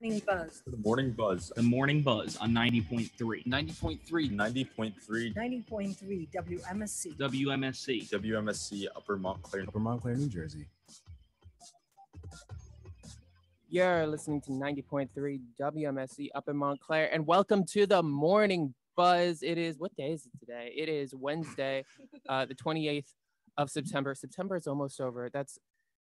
Morning Buzz. The Morning Buzz. The Morning Buzz on 90.3. 90.3. 90.3. 90.3 WMSC. WMSC. WMSC Upper Montclair. Upper Montclair, New Jersey. You're listening to 90.3 WMSC Upper Montclair, and welcome to the Morning Buzz. It is, what day is it today? It is Wednesday, the 28th of September. September is almost over. That's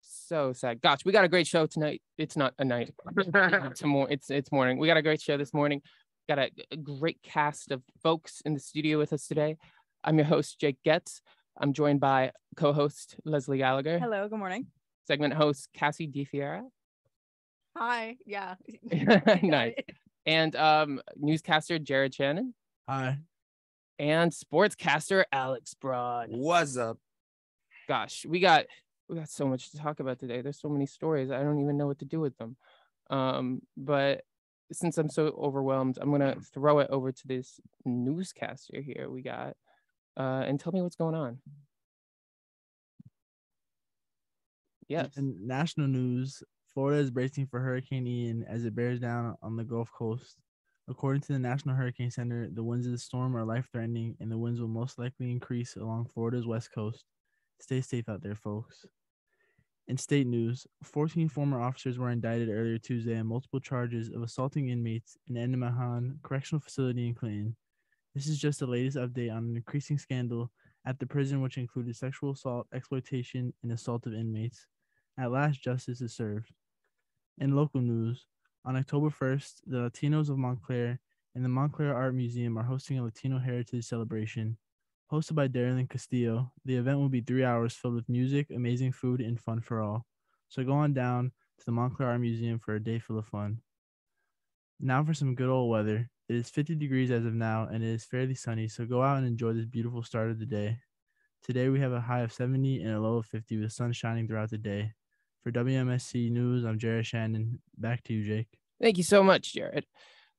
so sad. Gosh, we got a great show tonight. It's not a night. It's morning. We got a great show this morning. Got a great cast of folks in the studio with us today. I'm your host, Jake Goetz. I'm joined by co-host Leslie Gallagher. Hello, good morning. Segment host Cassie DiFiera. Hi, yeah. Nice. And newscaster Jared Shannon. Hi. And sportscaster Alex Broad. What's up? Gosh, we got so much to talk about today. There's so many stories. I don't even know what to do with them. But since I'm so overwhelmed, I'm gonna throw it over to this newscaster here we got. And tell me what's going on. Yes. In national news, Florida is bracing for Hurricane Ian as it bears down on the Gulf Coast. According to the National Hurricane Center, the winds of the storm are life-threatening, and the winds will most likely increase along Florida's west coast. Stay safe out there, folks. In state news, 14 former officers were indicted earlier Tuesday on multiple charges of assaulting inmates in Endorses Correctional Facility in Clinton. This is just the latest update on an increasing scandal at the prison, which included sexual assault, exploitation, and assault of inmates. At last, justice is served. In local news, on October 1st, the Latinos of Montclair and the Montclair Art Museum are hosting a Latino Heritage Celebration. Hosted by Darylyn Castillo, the event will be 3 hours filled with music, amazing food, and fun for all. So go on down to the Montclair Art Museum for a day full of fun. Now for some good old weather. It is 50 degrees as of now, and it is fairly sunny, so go out and enjoy this beautiful start of the day. Today we have a high of 70 and a low of 50 with the sun shining throughout the day. For WMSC News, I'm Jared Shannon. Back to you, Jake. Thank you so much, Jared.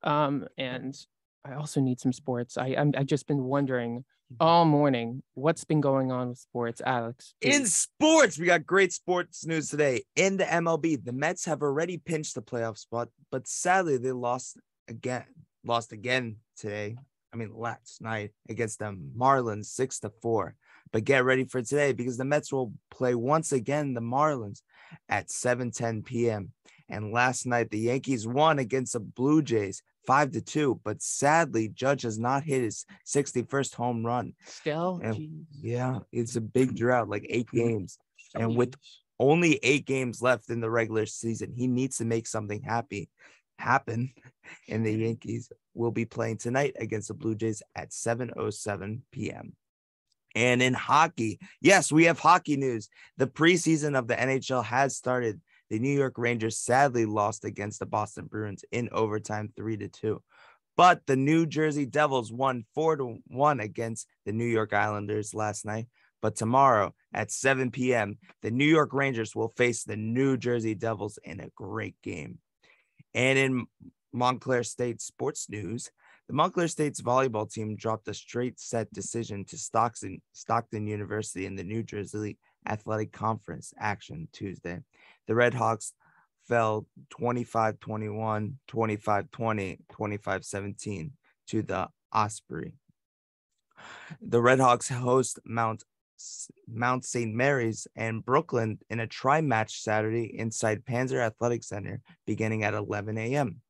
And I also need some sports. I've just been wondering all morning what's been going on with sports, Alex. In sports, we got great sports news today. In the MLB, the Mets have already pinched the playoff spot, but sadly they lost again today. Last night against the Marlins 6-4. But get ready for today because the Mets will play once again the Marlins at 7:10 p.m. And last night, the Yankees won against the Blue Jays 5-2. But sadly, Judge has not hit his 61st home run. Still? Yeah, it's a big drought, like 8 games. And with only 8 games left in the regular season, he needs to make something happen. And the Yankees will be playing tonight against the Blue Jays at 7:07 p.m. And in hockey, yes, we have hockey news. The preseason of the NHL has started. The New York Rangers sadly lost against the Boston Bruins in overtime 3-2. But the New Jersey Devils won 4-1 against the New York Islanders last night. But tomorrow at 7 p.m., the New York Rangers will face the New Jersey Devils in a great game. And in Montclair State sports news, the Montclair State's volleyball team dropped a straight set decision to Stockton University in the New Jersey Athletic Conference action Tuesday. The Red Hawks fell 25-21, 25-20, 25-17 to the Osprey. The Red Hawks host Mount St. Mary's and Brooklyn in a tri-match Saturday inside Panzer Athletic Center beginning at 11 a.m.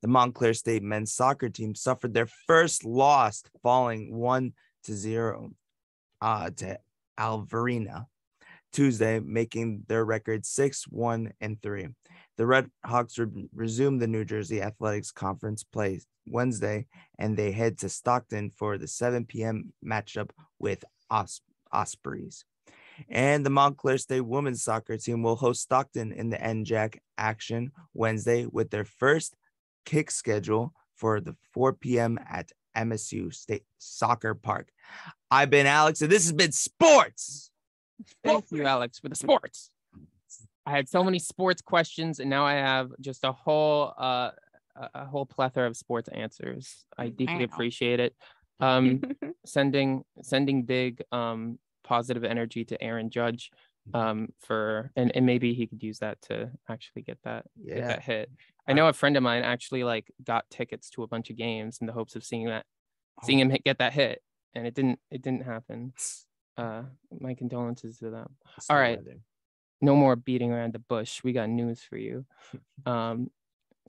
The Montclair State men's soccer team suffered their first loss, falling 1-0 to Alvarina Tuesday, making their record 6-1-3. The Red Hawks resume the New Jersey Athletics Conference play Wednesday, and they head to Stockton for the 7 p.m. matchup with Ospreys. And the Montclair State women's soccer team will host Stockton in the NJAC action Wednesday with their first kick schedule for the 4 p.m. at MSU State Soccer Park. I've been Alex, and this has been sports. Thank you, Alex, for the sports. I had so many sports questions, and now I have just a whole plethora of sports answers. I deeply appreciate it. Sending big positive energy to Aaron Judge. for and maybe he could use that to actually get that hit. I know a friend of mine actually like got tickets to a bunch of games in the hopes of seeing him get that hit, and it didn't happen. My condolences to them. All right, no more beating around the bush. We got news for you.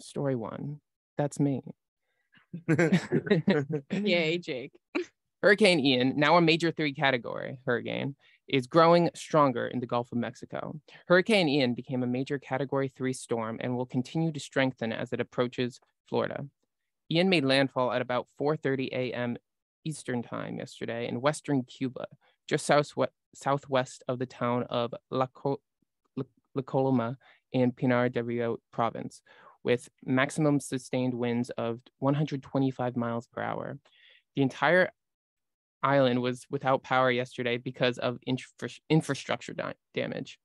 Story one, that's me. Yay, Jake. Hurricane Ian, now a major 3 category hurricane, is growing stronger in the Gulf of Mexico. Hurricane Ian became a major category 3 storm and will continue to strengthen as it approaches Florida. Ian made landfall at about 4:30 a.m. Eastern time yesterday in western Cuba, just southwest of the town of La Coloma in Pinar del Rio province, with maximum sustained winds of 125 miles per hour. The entire island was without power yesterday because of infrastructure damage.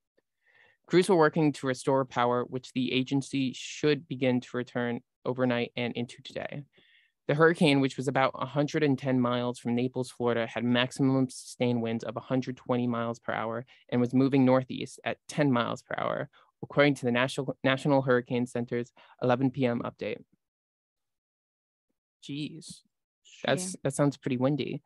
Crews were working to restore power, which the agency should begin to return overnight and into today. The hurricane, which was about 110 miles from Naples, Florida, had maximum sustained winds of 120 miles per hour and was moving northeast at 10 miles per hour, according to the National Hurricane Center's 11 p.m. update. Jeez. That sounds pretty windy.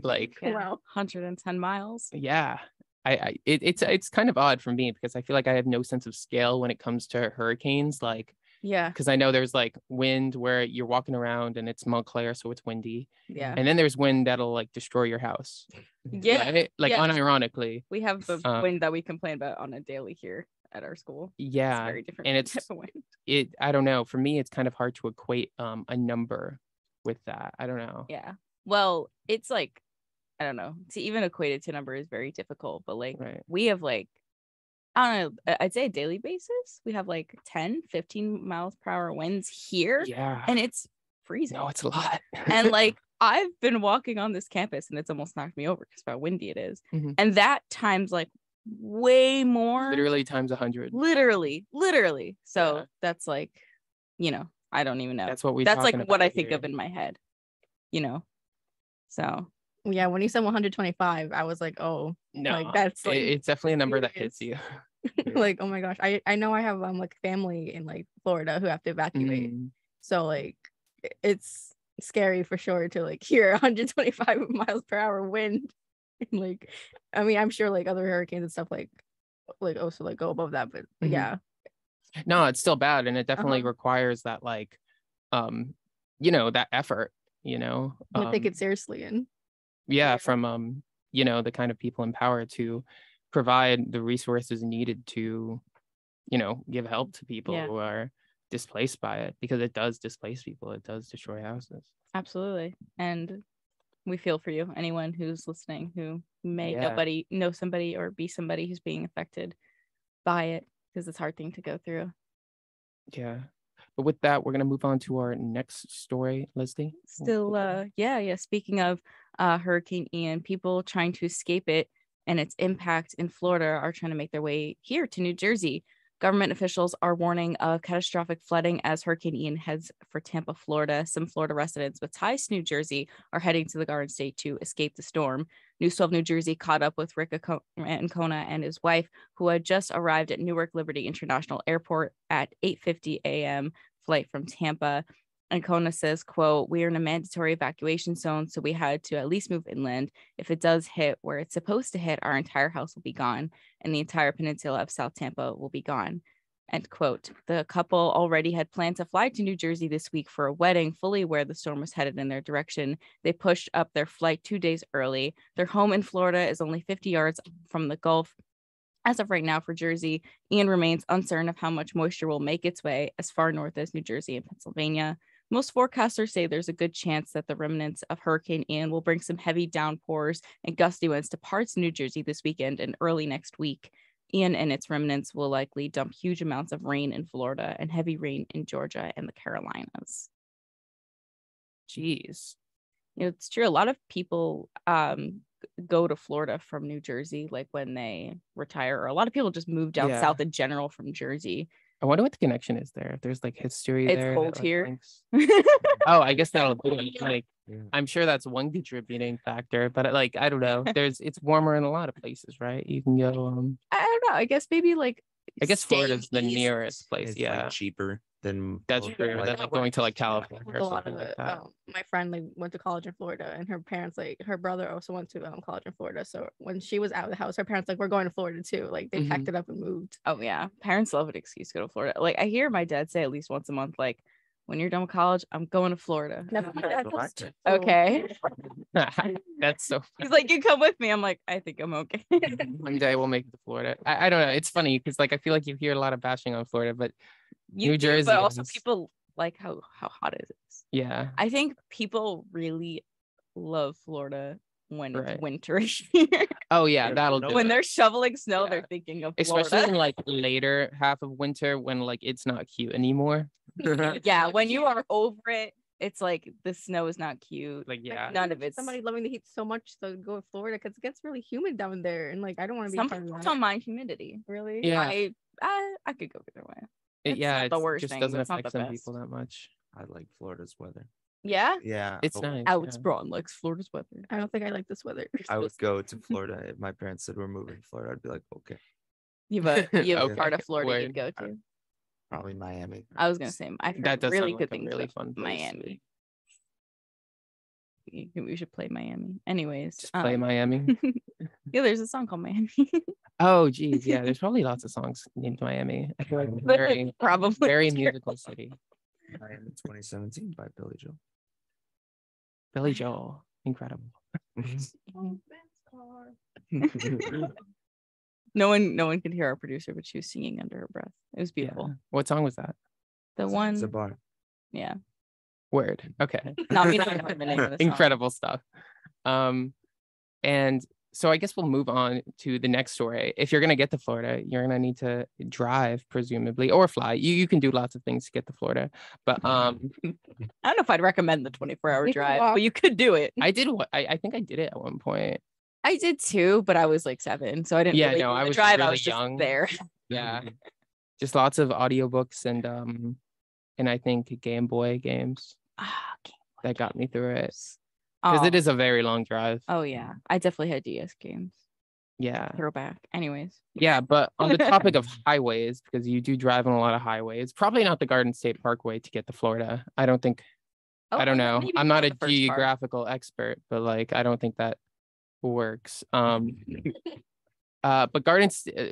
Like, wow, 110 miles. Yeah, it's kind of odd for me because I feel like I have no sense of scale when it comes to hurricanes. Like, yeah, because I know there's like wind where you're walking around and it's Montclair, so it's windy. Yeah, and then there's wind that'll like destroy your house. Yeah, right? Like unironically, we have the wind that we complain about on a daily here at our school. Yeah, it's very different, and type of wind. I don't know. For me, it's kind of hard to equate a number with that. I don't know. Yeah, well, it's like, I don't know, to even equate it to a number is very difficult, but like we have like, I don't know, I'd say a daily basis we have like 10-15 miles per hour winds here. Yeah, and it's freezing. No, it's a lot. And like I've been walking on this campus and it's almost knocked me over because of how windy it is. Mm-hmm. And that times like way more, literally times 100, literally. So that's like, you know, I don't even know. That's what that's like what I think here. of in my head, you know. So yeah, when you said 125, I was like, oh no, like that's like it's definitely a number that hits you. Like, oh my gosh, I know I have like family in like Florida who have to evacuate. So like it's scary for sure to like hear 125 miles per hour wind. And like, I mean, I'm sure like other hurricanes and stuff like also like go above that, but yeah. No, it's still bad, and it definitely requires that like you know, that effort, you know, take it seriously. And from you know, the kind of people in power to provide the resources needed to, you know, give help to people who are displaced by it, because it does displace people, it does destroy houses. Absolutely. And we feel for you, anyone who's listening who may know somebody or be somebody who's being affected by it, because it's a hard thing to go through. Yeah, but with that, we're going to move on to our next story. Leslie, still speaking of Hurricane Ian, people trying to escape it and its impact in Florida are trying to make their way here to New Jersey. Government officials are warning of catastrophic flooding as Hurricane Ian heads for Tampa, Florida. Some Florida residents with ties to New Jersey are heading to the Garden State to escape the storm. News 12 New Jersey caught up with Rick Ancona and his wife, who had just arrived at Newark Liberty International Airport at 8:50 a.m. flight from Tampa. Ancona says, quote, "We are in a mandatory evacuation zone, so we had to at least move inland. If it does hit where it's supposed to hit, our entire house will be gone, and the entire peninsula of South Tampa will be gone." End quote. The couple already had planned to fly to New Jersey this week for a wedding, fully aware the storm was headed in their direction. They pushed up their flight 2 days early. Their home in Florida is only 50 yards from the Gulf. As of right now for Jersey, Ian remains uncertain of how much moisture will make its way as far north as New Jersey and Pennsylvania. Most forecasters say there's a good chance that the remnants of Hurricane Ian will bring some heavy downpours and gusty winds to parts of New Jersey this weekend and early next week. Ian and its remnants will likely dump huge amounts of rain in Florida and heavy rain in Georgia and the Carolinas. Jeez. You know, it's true. A lot of people go to Florida from New Jersey, like when they retire, or a lot of people just move down south in general from Jersey. I wonder what the connection is there. If there's like history there. It's cold here. Oh, I guess that'll do it. Like I'm sure that's one contributing factor, but like I don't know. It's warmer in a lot of places, right? You can go. I don't know. I guess maybe like I guess Florida's the stay east. nearest place. It's yeah, like cheaper than that's most, true. like, That's like going to like California With or a lot something of like it. that. My friend like went to college in Florida, and her parents like her brother also went to college in Florida. So when she was out of the house, her parents like we're going to Florida too. Like they packed it up and moved. Oh yeah, parents love an excuse to go to Florida. Like I hear my dad say at least once a month, like, when you're done with college, I'm going to Florida. Never my dad What? goes to- Okay. That's so. He's like, you come with me. I'm like, I think I'm okay. One day we'll make it to Florida. I don't know. It's funny because like I feel like you hear a lot of bashing on Florida, but You New do, Jersey but also is- people like how hot it is. yeah, I think people really love Florida when Right. it's winter here. oh yeah, that'll do When it. they're shoveling snow, Yeah. they're thinking of Especially Florida. in like later half of winter when like it's not cute anymore. Yeah, when you are over it, it's like the snow is not cute. Like yeah, None of it's Somebody loving the heat so much to go to Florida because it gets really humid down there, and like I don't want to be some part of people that. don't mind humidity. Really? yeah, I could go either way. It's yeah. not the It's- worst just thing, doesn't but it's not affect the some best. people that much. I like Florida's weather. Yeah, Yeah, It's but nice. Alex yeah. Braun likes Florida's weather. I don't think I like this weather. I would go to Florida if my parents said we're moving to Florida. I'd be like, okay, You have a Okay, part of Florida you'd word. go to. probably Miami. I was gonna say I That heard does really sound good like a things really about fun place to Miami. be. We should play Miami. Anyways, Just play Miami. Yeah, there's a song called Miami. Oh geez, yeah. There's probably lots of songs named Miami. I feel like it's a very Probably very musical city. Miami 2017 by Billy Joel. Billy Joel, incredible. No one could hear our producer, but she was singing under her breath. It was beautiful. Yeah. What song was that? The one, It's a bar. yeah, Word. Okay. not me knowing the name of the song. Incredible stuff. And so I guess we'll move on to the next story. If you're gonna get to Florida, you're gonna need to drive, presumably, or fly. You can do lots of things to get to Florida. But I don't know if I'd recommend the 24-hour You can drive, walk. but you could do it. I did what I think I did it at one point. I did too, but I was like 7, so I didn't. Yeah, really no, do I the was drive. I really was just young. there. Yeah. Just lots of audiobooks and I think Game Boy games Okay. that got me through it. Because it is a very long drive. Oh yeah, I definitely had DS games. Yeah. Throwback. Anyways, Yeah, but on the topic of highways, because you do drive on a lot of highways, probably not the Garden State Parkway to get to Florida. I don't think, I don't know. maybe I'm not a the first part. geographical expert, but like, I don't think that works. But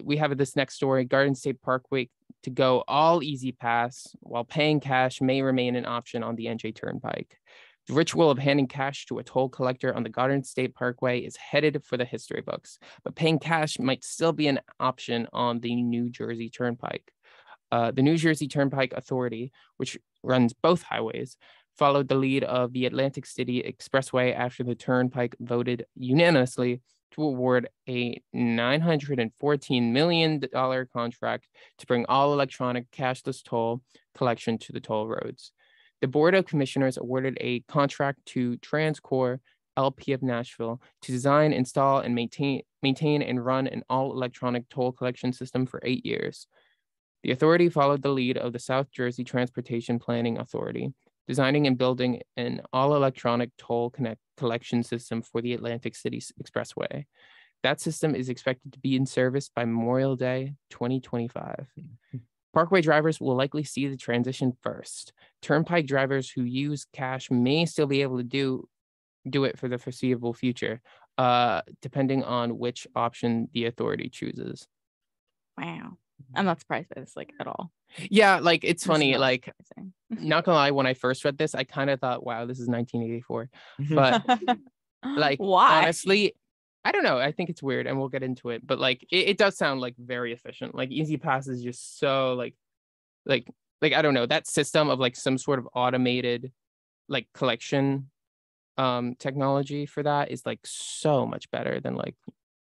we have this next story, Garden State Parkway to go all E-ZPass while paying cash may remain an option on the NJ Turnpike. The ritual of handing cash to a toll collector on the Garden State Parkway is headed for the history books, but paying cash might still be an option on the New Jersey Turnpike. The New Jersey Turnpike Authority, which runs both highways, followed the lead of the Atlantic City Expressway after the Turnpike voted unanimously to award a $914 million contract to bring all electronic cashless toll collection to the toll roads. The Board of Commissioners awarded a contract to TransCore LP of Nashville to design, install, and maintain and run an all-electronic toll collection system for 8 years. The authority followed the lead of the South Jersey Transportation Planning Authority, designing and building an all-electronic toll collection system for the Atlantic City Expressway. That system is expected to be in service by Memorial Day 2025. Parkway drivers will likely see the transition first. Turnpike drivers who use cash may still be able to do it for the foreseeable future, depending on which option the authority chooses. Wow, I'm not surprised by this like at all. Yeah, like it's This is funny. not Like, surprising. not gonna lie, when I first read this, I kind of thought, "Wow, this is 1984." But like, why? honestly, I don't know. I think it's weird, and we'll get into it. But like, it does sound like very efficient. Like E-ZPass is just so like I don't know, that system of like some sort of automated like collection technology for that is like so much better than like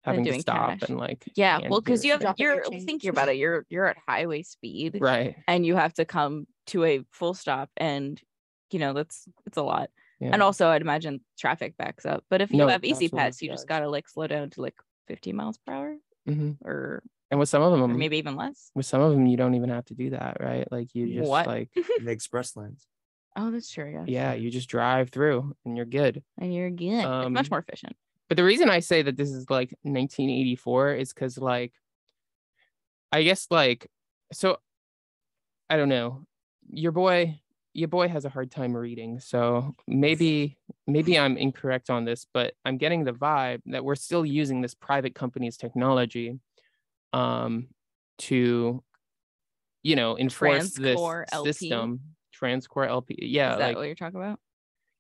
having to doing stop cash. and like Yeah, hand well, because your- you have Dropping your you're change. thinking about it. You're at highway speed, right. and you have to come to a full stop, and it's a lot. Yeah. And also, I'd imagine traffic backs up. But if you No, have it E-ZPass, absolutely you just does. gotta like slow down to like 50 miles per hour, Mhm. or And with some of or them, maybe even less. with some of them, you don't even have to do that, right? Like you just What? like In the express lanes. Oh, that's true. Yeah. Yeah, you just drive through and you're good. And you're good. It's much more efficient. But the reason I say that this is like 1984 is because like, I guess like, so I don't know, your boy has a hard time reading. So maybe I'm incorrect on this, but I'm getting the vibe that we're still using this private company's technology to, you know, enforce this Transcore LP? system. Transcore LP. Yeah. Is that like, what you're talking about?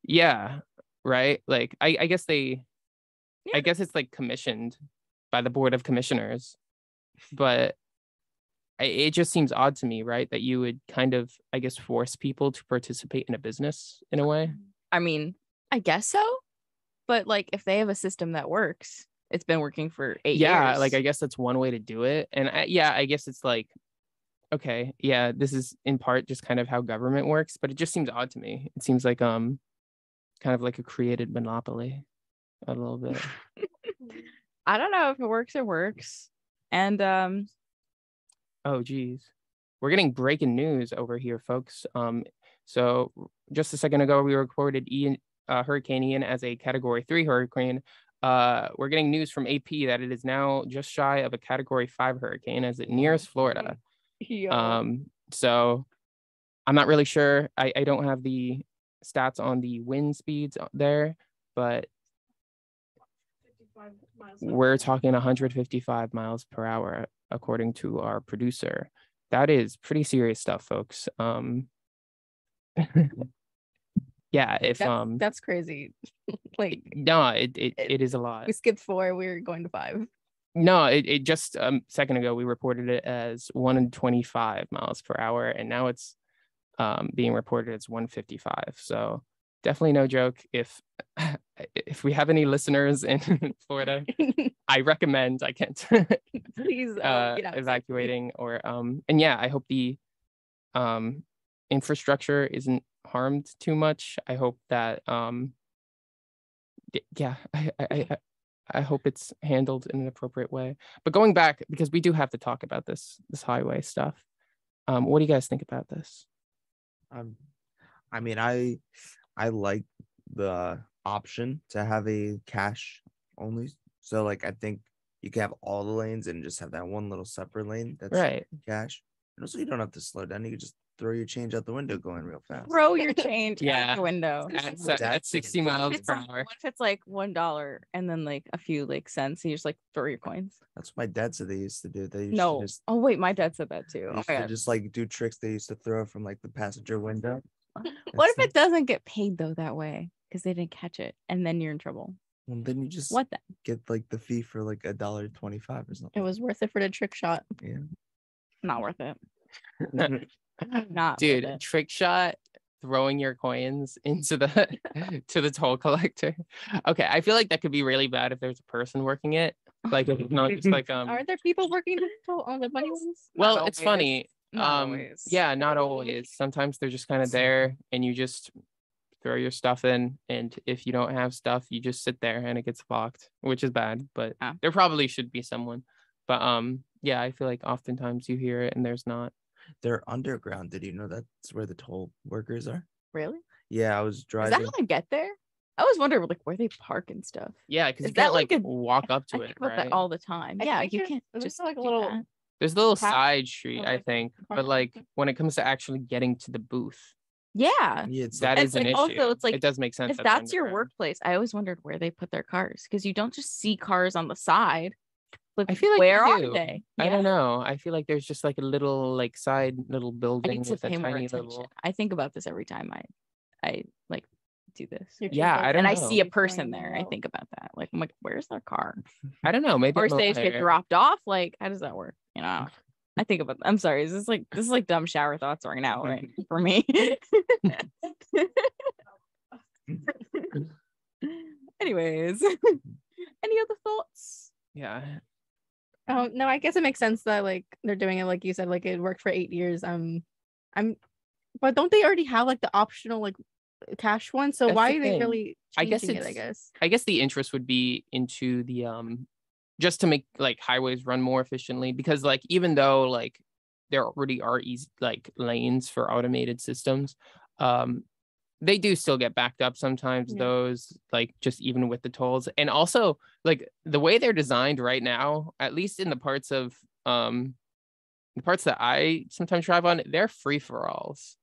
yeah. Right. Like, I guess I Yeah. guess it's like commissioned by the Board of Commissioners, but it just seems odd to me, right? That you would kind of, I guess, force people to participate in a business in a way. I mean, I guess so. But like, if they have a system that works, it's been working for 8 years. Yeah, like I guess that's one way to do it. And I guess it's like, okay, yeah, this is in part just kind of how government works, but it just seems odd to me. It seems like kind of like a created monopoly a little bit. I don't know if it works, it works. And Oh geez, we're getting breaking news over here, folks. So just a second ago we recorded Hurricane Ian as a Category 3 hurricane. We're getting news from AP that it is now just shy of a Category 5 hurricane as it nears Florida. So I'm not really sure. I don't have the stats on the wind speeds there, but we're talking 155 miles per hour according to our producer. That is pretty serious stuff, folks. Yeah, if that's crazy. Like, no, it is a lot. we skipped 4, we're going to 5. No, it just a second ago we reported it as 125 miles per hour, and now it's being reported as 155. So definitely no joke. If we have any listeners in Florida, I recommend, I can't Please get out. evacuating or and yeah, I hope the infrastructure isn't harmed too much. I hope that yeah, I hope it's handled in an appropriate way. But going back, because we do have to talk about this highway stuff. What do you guys think about this? I mean, I like the option to have a cash only. So like, I think you can have all the lanes and just have that one little separate lane that's Right. cash. And also, you don't have to slow down. You can just throw your change out the window going real fast. throw your change Yeah. out the window. At 60 miles per hour. What if it's like $1 and then like a few like cents and you just like throw your coins? That's what my dad said they used to do. They used No. to just, Oh wait, my dad said that too. they Oh used my to God. just like do tricks they used to throw from like the passenger window. What if it doesn't get paid though that way because they didn't catch it and then you're in trouble? Well, then you just What then? get like the fee for like $1.25 or something. It was worth it for the trick shot. Yeah. Not worth it. Not Dude, worth it. trick shot, throwing your coins into the to the toll collector. Okay, I feel like that could be really bad if there's a person working it. Like if it's not just like Are there people working on the money ones? well, Not it's always. funny. Not always. Yeah, not always. Sometimes they're just kind of there and you just throw your stuff in, and if you don't have stuff, you just sit there and it gets locked, which is bad, but Ah. there probably should be someone. But yeah, I feel like oftentimes you hear it and there's not. They're underground. Did you know that's where the toll workers are? Really? Yeah, I was Is driving. that how I get there? I always wonder like where they park and stuff. Yeah, because Is you that can't like like a- walk up to I it, think about right? that all the time. I Yeah, think you there's- can't there's just like a do little- that. There's a little Path- side street, or I like think, but park- like when it comes to actually getting to the booth, Yeah. Yeah, it's that like, is It's an like issue. also, it's like, it does make sense. If that they're that's your underground. workplace, I always wondered where they put their cars because you don't just see cars on the side. Like, I feel like where you are do. they? I Yeah. don't know. I feel like there's just like a little like side little I building need to with a pay more tiny attention. little. I think about this every time I like do this. Yeah, I don't And I know. see a person there. I think about that. Like, I'm like, where's their car? I don't know. Maybe Or I'm a say they just get liar. dropped off. Like, how does that work? You know, I think about. I'm sorry. This is like dumb shower thoughts right now, right? For me. Anyways, any other thoughts? Yeah. Oh no, I guess it makes sense that like they're doing it like you said, like it worked for 8 years. But don't they already have like the optional like cash one? So That's why the are they thing. really I guess changing it? I it's- guess. I guess the interest would be into the just to make like highways run more efficiently, because like even though like there already are easy like lanes for automated systems, they do still get backed up sometimes, Yeah. those, like, just even with the tolls. And also, like, the way they're designed right now, at least in the parts that I sometimes drive on, they're free-for-alls.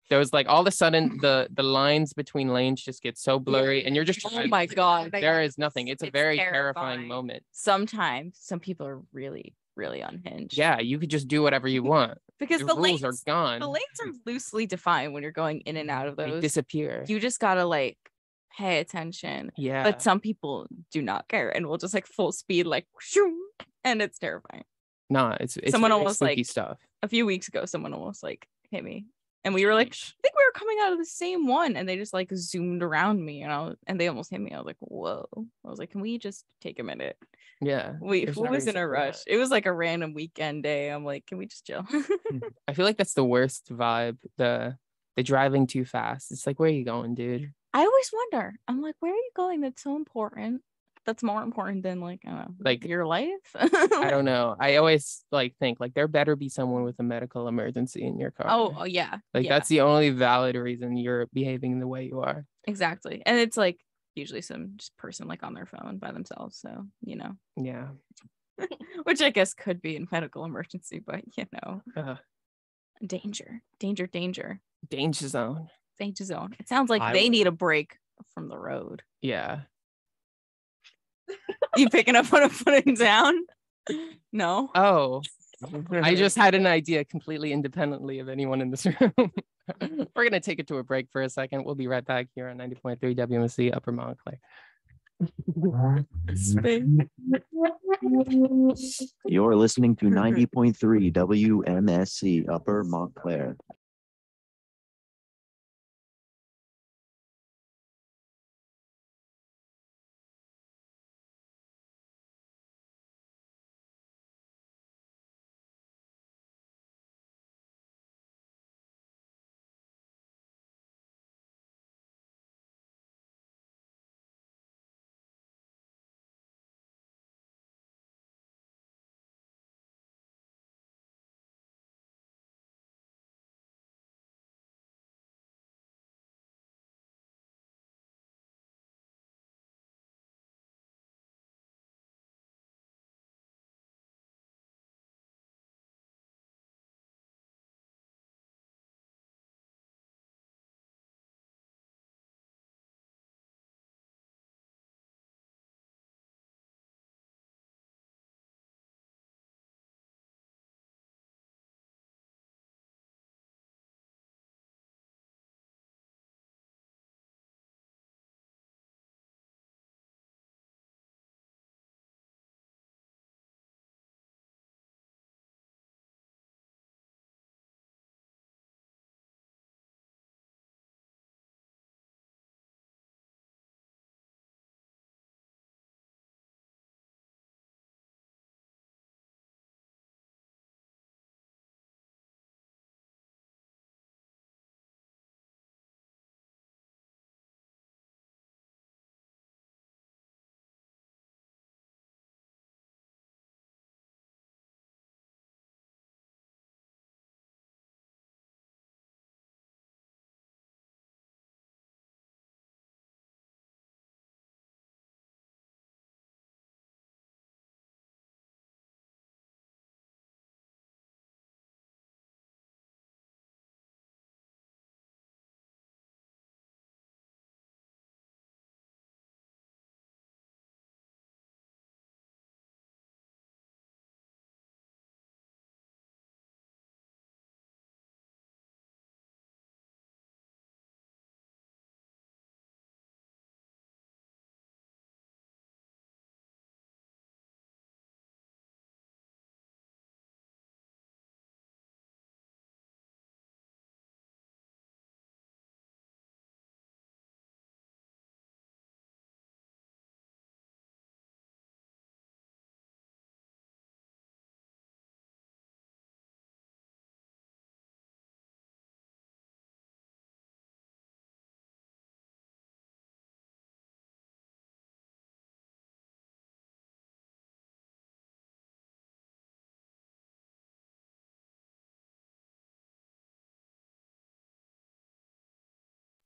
There's like all of a sudden the lines between lanes just get so blurry, and you're just Oh my God. there is nothing. It's a very terrifying terrifying moment. Sometimes some people are really, really unhinged. Yeah, you could just do whatever you want. Because The the rules are lanes, gone. the lanes are loosely defined when you're going in and out of They those. disappear. You just gotta like pay attention. Yeah. But some people do not care and will just like full speed, like shoo, and it's terrifying. Nah, it's Someone really almost, spooky like, stuff. A few weeks ago, someone almost like hit me. And we were like, I think we were coming out of the same one. And they just like zoomed around me, and they almost hit me. I was like, whoa. I was like, can we just take a minute? Yeah. Who there's no was in reason a for rush? that. It was like a random weekend day. I'm like, can we just chill? I feel like that's the worst vibe. The driving too fast. It's like, where are you going, dude? I always wonder. I'm like, where are you going? That's so important. That's more important than like, I don't know, Like, your life. I don't know. I always like think like there better be someone with a medical emergency in your car. Oh yeah. Like yeah, that's the only valid reason you're behaving the way you are. exactly. And it's like usually some just person like on their phone by themselves. So, Yeah. which I guess could be a medical emergency, but danger. Danger zone. Danger zone. It sounds like I they would- need a break from the road. Yeah. You picking up what I'm putting down? No. Oh, I just had an idea completely independently of anyone in this room. We're going to take it to a break for a second. We'll be right back here on 90.3 WMSC Upper Montclair. You're listening to 90.3 WMSC Upper Montclair.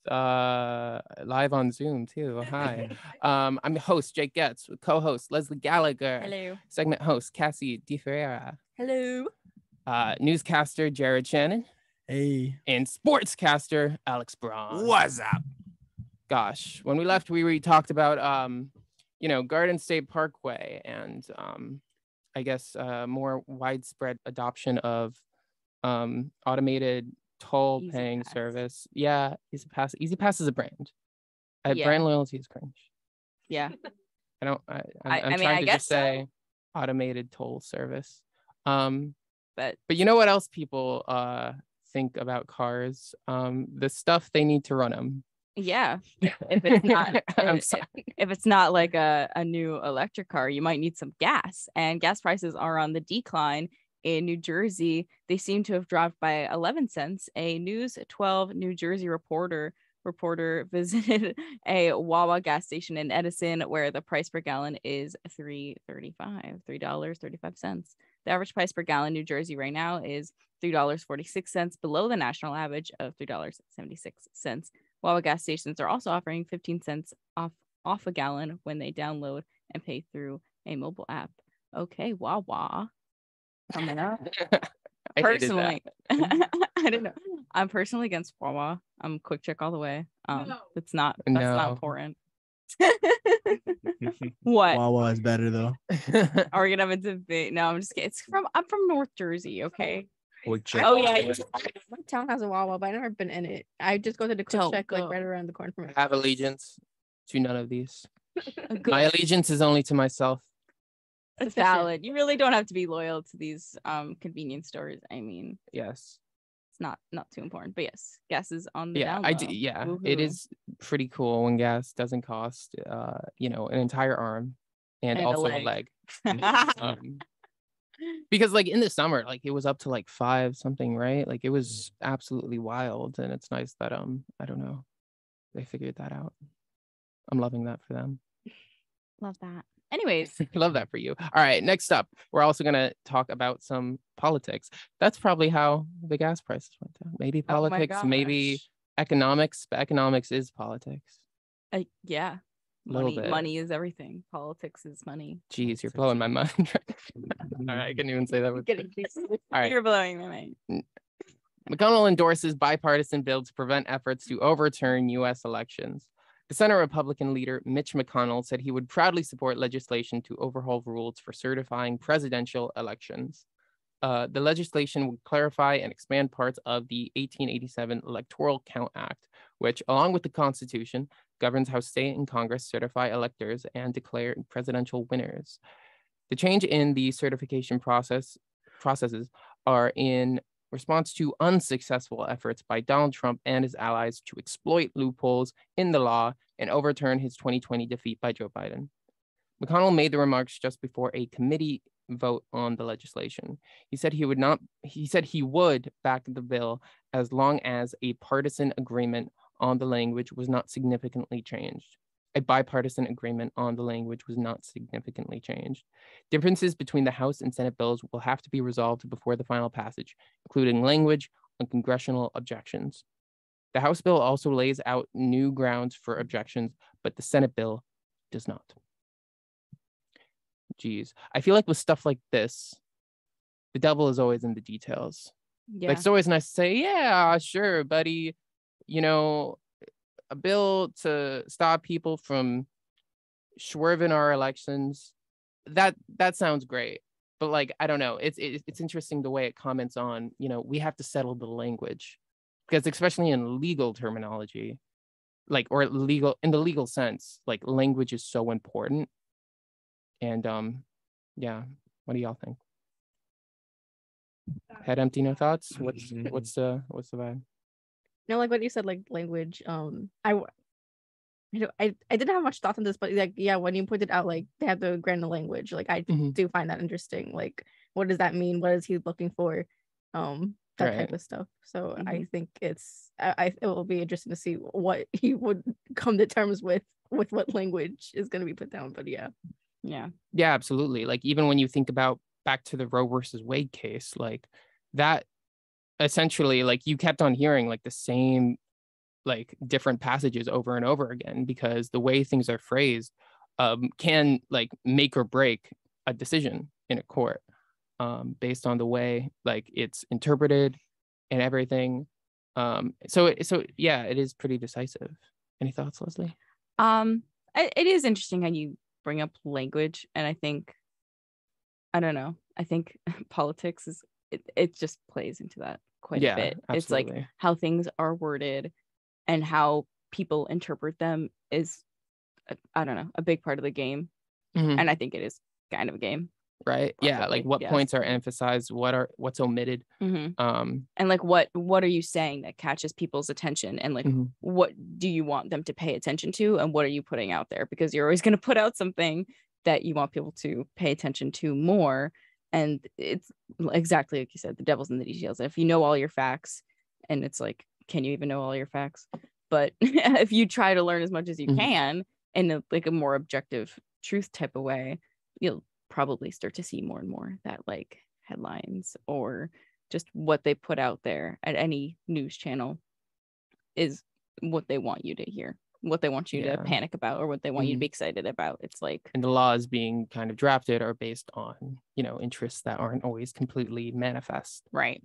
live on Zoom too. Hi. I'm the host, Jake Goetz, with co-host Leslie Gallagher. Hello. Segment host, Cassie Di Ferreira. Hello. Newscaster, Jared Shannon. Hey. And sportscaster, Alex Braun. What's up? Gosh, when we left, we talked about, Garden State Parkway and I guess more widespread adoption of automated toll paying E-ZPass. service. Yeah, E-ZPass. E-ZPass is a brand. Yeah. Brand loyalty is cringe. Yeah. I'm I trying to guess just say so. automated toll service. But But you know what else people think about cars? The stuff they need to run them. yeah, if it's not I'm sorry. if it's not like a new electric car, you might need some gas, and gas prices are on the decline. In New Jersey, they seem to have dropped by 11 cents. A News 12 New Jersey reporter visited a Wawa gas station in Edison where the price per gallon is $3.35. The average price per gallon in New Jersey right now is $3.46, below the national average of $3.76. Wawa gas stations are also offering 15 cents off a gallon when they download and pay through a mobile app. Okay, Wawa. Coming up. I hated Personally, that. I don't know. I'm personally against Wawa. I'm quick check all the way. That's not No. important. What? Wawa is better though. Are we gonna have a debate? No, I'm just kidding. I'm from North Jersey, okay? Quick check. Oh yeah. My town has a Wawa, but I've never been in it. I just go to the Quick Don't Check like go. right around the corner from it. I have allegiance to none of these. Good. My allegiance is only to myself. It's valid. You really don't have to be loyal to these convenience stores. I mean, Yes. it's not too important. But yes, gas is on the Yeah, down I low. do. Yeah, Woohoo. it is pretty cool when gas doesn't cost, an entire arm and And a also a leg. leg. Because like in the summer, like it was up to like 5 something, right? Like it was absolutely wild, and it's nice that I don't know, they figured that out. I'm loving that for them. Love that. Anyways, Love that for you. All right, next up, we're also gonna talk about some politics. That's probably how the gas prices went down. Maybe Oh my politics, maybe gosh. economics, but economics is politics. yeah. Little bit. Money is everything. Politics is money. Jeez, you're blowing my mind. All right, I couldn't even say that. All right. You're blowing my mind. McConnell endorses bipartisan bill to prevent efforts to overturn U.S. elections. The Senate Republican leader, Mitch McConnell, said he would proudly support legislation to overhaul rules for certifying presidential elections. The legislation would clarify and expand parts of the 1887 Electoral Count Act, which, along with the Constitution, governs how state and Congress certify electors and declare presidential winners. The change in the certification processes are in response to unsuccessful efforts by Donald Trump and his allies to exploit loopholes in the law and overturn his 2020 defeat by Joe Biden. McConnell made the remarks just before a committee vote on the legislation. He said he would back the bill as long as a partisan agreement on the language was not significantly changed. A bipartisan agreement on the language was not significantly changed. Differences between the House and Senate bills will have to be resolved before the final passage, including language on congressional objections. The House bill also lays out new grounds for objections, but the Senate bill does not. Geez, I feel like with stuff like this, the devil is always in the details. Yeah. Like, it's always nice to say, yeah, sure, buddy, a bill to stop people from swerving our elections, that sounds great. But like, I don't know, it's interesting the way it comments on, we have to settle the language, because especially in legal terminology, like, or legal, in the legal sense, like language is so important. And yeah, what do y'all think? Head empty, no thoughts? What's the vibe? No, like what you said, like language. I didn't have much thoughts on this, but like, yeah, when you pointed out like they have to grant the language, like I do find that interesting. Like, what does that mean? What is he looking for? That type of stuff. So I think it will be interesting to see what he would come to terms with what language is going to be put down. But yeah, absolutely. Like, even when you think about back to the Roe versus Wade case, like that, essentially, like, you kept on hearing like the same like different passages over and over again, because the way things are phrased can like make or break a decision in a court based on the way like it's interpreted and everything. So yeah, it is pretty decisive. Any thoughts, Leslie? It is interesting how you bring up language, and I think politics is it just plays into that quite a bit. Absolutely. It's like how things are worded and how people interpret them is a big part of the game. Mhm. And I think it is kind of a game. Right. Yeah. Like what yes. points are emphasized, what's omitted. And like what are you saying that catches people's attention, and like what do you want them to pay attention to, and what are you putting out there, because you're always going to put out something that you want people to pay attention to more. And it's exactly like you said, the devil's in the details. If you know all your facts, and it's like, can you even know all your facts? But if you try to learn as much as you can in a more objective truth type of way, you'll probably start to see more and more that like headlines or just what they put out there at any news channel is what they want you to hear, what they want you to panic about, or what they want you to be excited about. It's like, and the laws being kind of drafted are based on, interests that aren't always completely manifest. Right.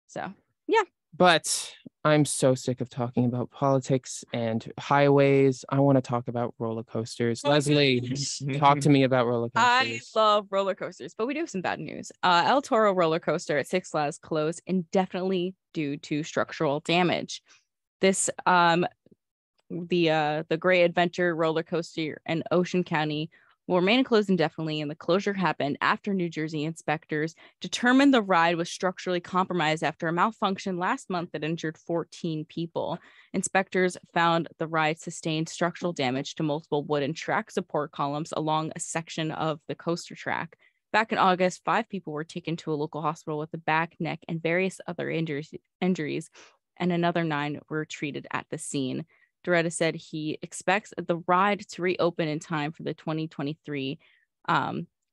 So, yeah. But I'm so sick of talking about politics and highways. I want to talk about roller coasters. Leslie, talk to me about roller coasters. I love roller coasters, but we do have some bad news. El Toro roller coaster at Six Flags closed indefinitely due to structural damage. This the Great Adventure roller coaster in Ocean County will remain closed indefinitely, and the closure happened after New Jersey inspectors determined the ride was structurally compromised after a malfunction last month that injured 14 people. Inspectors found the ride sustained structural damage to multiple wooden track support columns along a section of the coaster track. Back in August, 5 people were taken to a local hospital with a back, neck, and various other injuries, and another 9 were treated at the scene. Doretta said he expects the ride to reopen in time for the 2023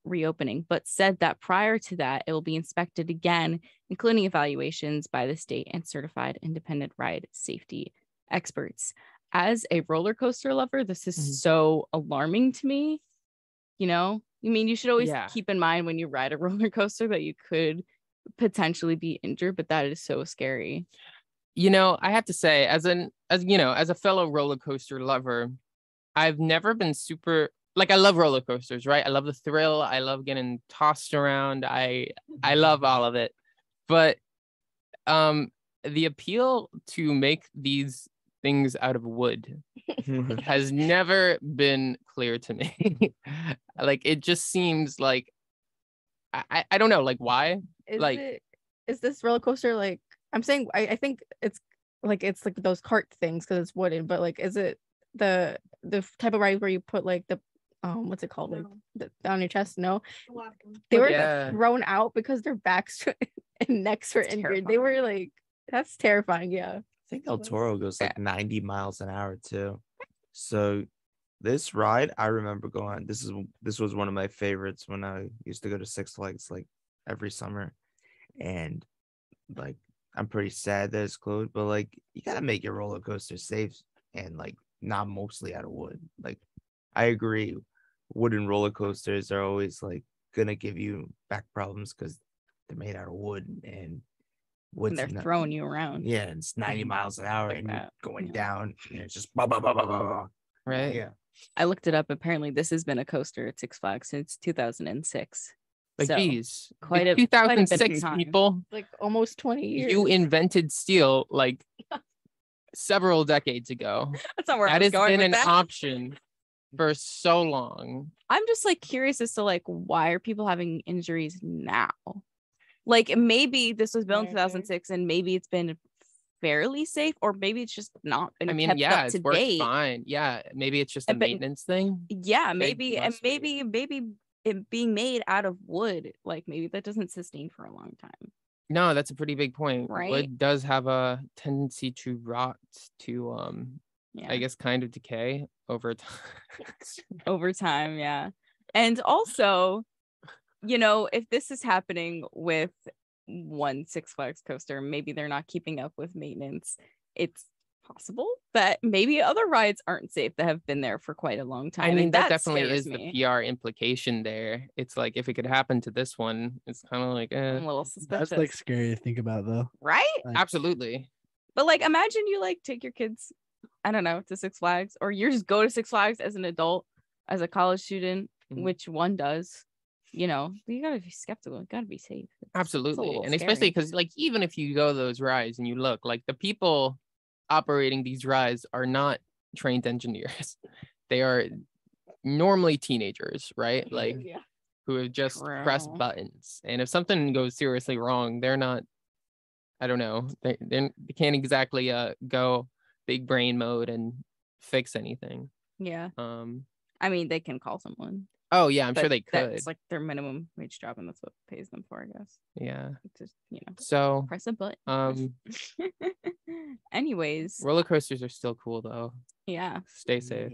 reopening, but said that prior to that, it will be inspected again, including evaluations by the state and certified independent ride safety experts. As a roller coaster lover, this is so alarming to me. You should always keep in mind when you ride a roller coaster that you could potentially be injured, but that is so scary. I have to say, as a fellow roller coaster lover, I've never been super, like, I love roller coasters, right? I love the thrill. I love getting tossed around. I love all of it. But the appeal to make these things out of wood has never been clear to me. Like, it just seems like, I don't know, like, why? Is this roller coaster like, I'm saying I think it's like those cart things because it's wooden, but like, is it the type of ride where you put like the what's it called, like on your chest? No, they were thrown out because their backs and necks were injured. Terrifying. They were like, that's terrifying. Yeah, I think El Toro goes like 90 miles an hour too. So this ride, I remember going. This was one of my favorites when I used to go to Six Flags like every summer, and like, I'm pretty sad that it's closed, but like, you gotta make your roller coaster safe and like not mostly out of wood. Like, I agree, wooden roller coasters are always like gonna give you back problems because they're made out of wood and they're throwing you around. Yeah, and it's 90 miles an hour like and you're going down, and it's just blah, blah, blah, blah, blah. Right. Yeah. I looked it up. Apparently, this has been a coaster at Six Flags since 2006. Like, so, geez, quite a 2006 people, like almost 20 years. You invented steel like several decades ago. That's not where that I was going been with an that. option for so long. I'm just like curious as to like, why are people having injuries now? Like, maybe this was built in 2006 and maybe it's been fairly safe, or maybe it's just not been kept up it's to worked date. Fine. Yeah, maybe it's just a maintenance thing. Yeah, maybe, and maybe it being made out of wood, like maybe that doesn't sustain for a long time. No, that's a pretty big point. Right? Wood does have a tendency to rot, to I guess kind of decay over time. Yeah. And also, if this is happening with one Six Flags coaster, maybe they're not keeping up with maintenance. It's possible that maybe other rides aren't safe that have been there for quite a long time. I mean, and that definitely scares is me. the PR implication there. It's like if it could happen to this one, it's kind of like, I'm a little suspicious. That's like scary to think about though. Right? Like, absolutely. But like, imagine you like take your kids, I don't know, to Six Flags, or you just go to Six Flags as an adult, as a college student, Mhm. which one does. You know, you gotta be skeptical. You gotta be safe. It's a Absolutely. little And especially scary. because like even if you go those rides and you look, like the people operating these rides are not trained engineers. They are normally teenagers, right? Like Yeah. who have just pressed True. buttons. And if something goes seriously wrong, they're not, I don't know, they can't exactly go big brain mode and fix anything. Yeah. Um I mean, they can call someone. oh yeah, I'm sure but they could. That's like their minimum wage job, and that's what pays them for, I guess. Yeah. Just, you know, So press a button. um Anyways, roller coasters are still cool though. yeah. Stay safe.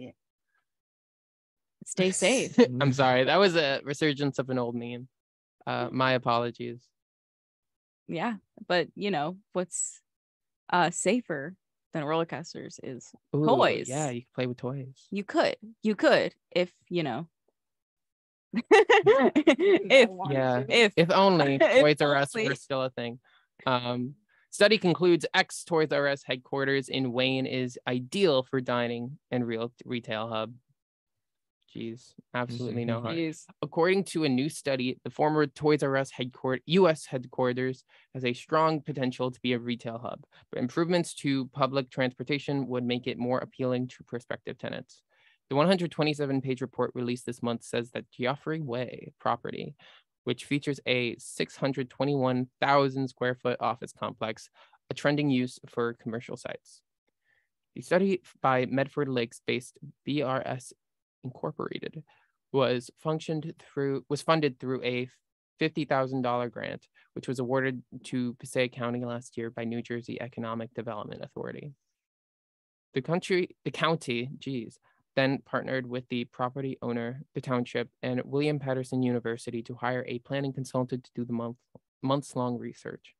Stay safe. I'm sorry. That was a resurgence of an old meme. My apologies. Yeah. But you know, what's safer than roller coasters is Ooh, toys. Yeah, you can play with toys. You could if you know. if Yeah. if If only If Toys R Us only. were still a thing. Study concludes ex Toys R Us headquarters in Wayne is ideal for dining and real retail hub. Jeez, absolutely no harm. Jeez. According to a new study, the former Toys R Us U.S. headquarters has a strong potential to be a retail hub, but improvements to public transportation would make it more appealing to prospective tenants. The 127-page report released this month says that Geoffrey Way property, which features a 621,000 square foot office complex, a trending use for commercial sites. The study by Medford Lakes-based BRS Incorporated was funded through a $50,000 grant, which was awarded to Passaic County last year by New Jersey Economic Development Authority. The county, then partnered with the property owner, the township, and William Patterson University to hire a planning consultant to do the months-long research.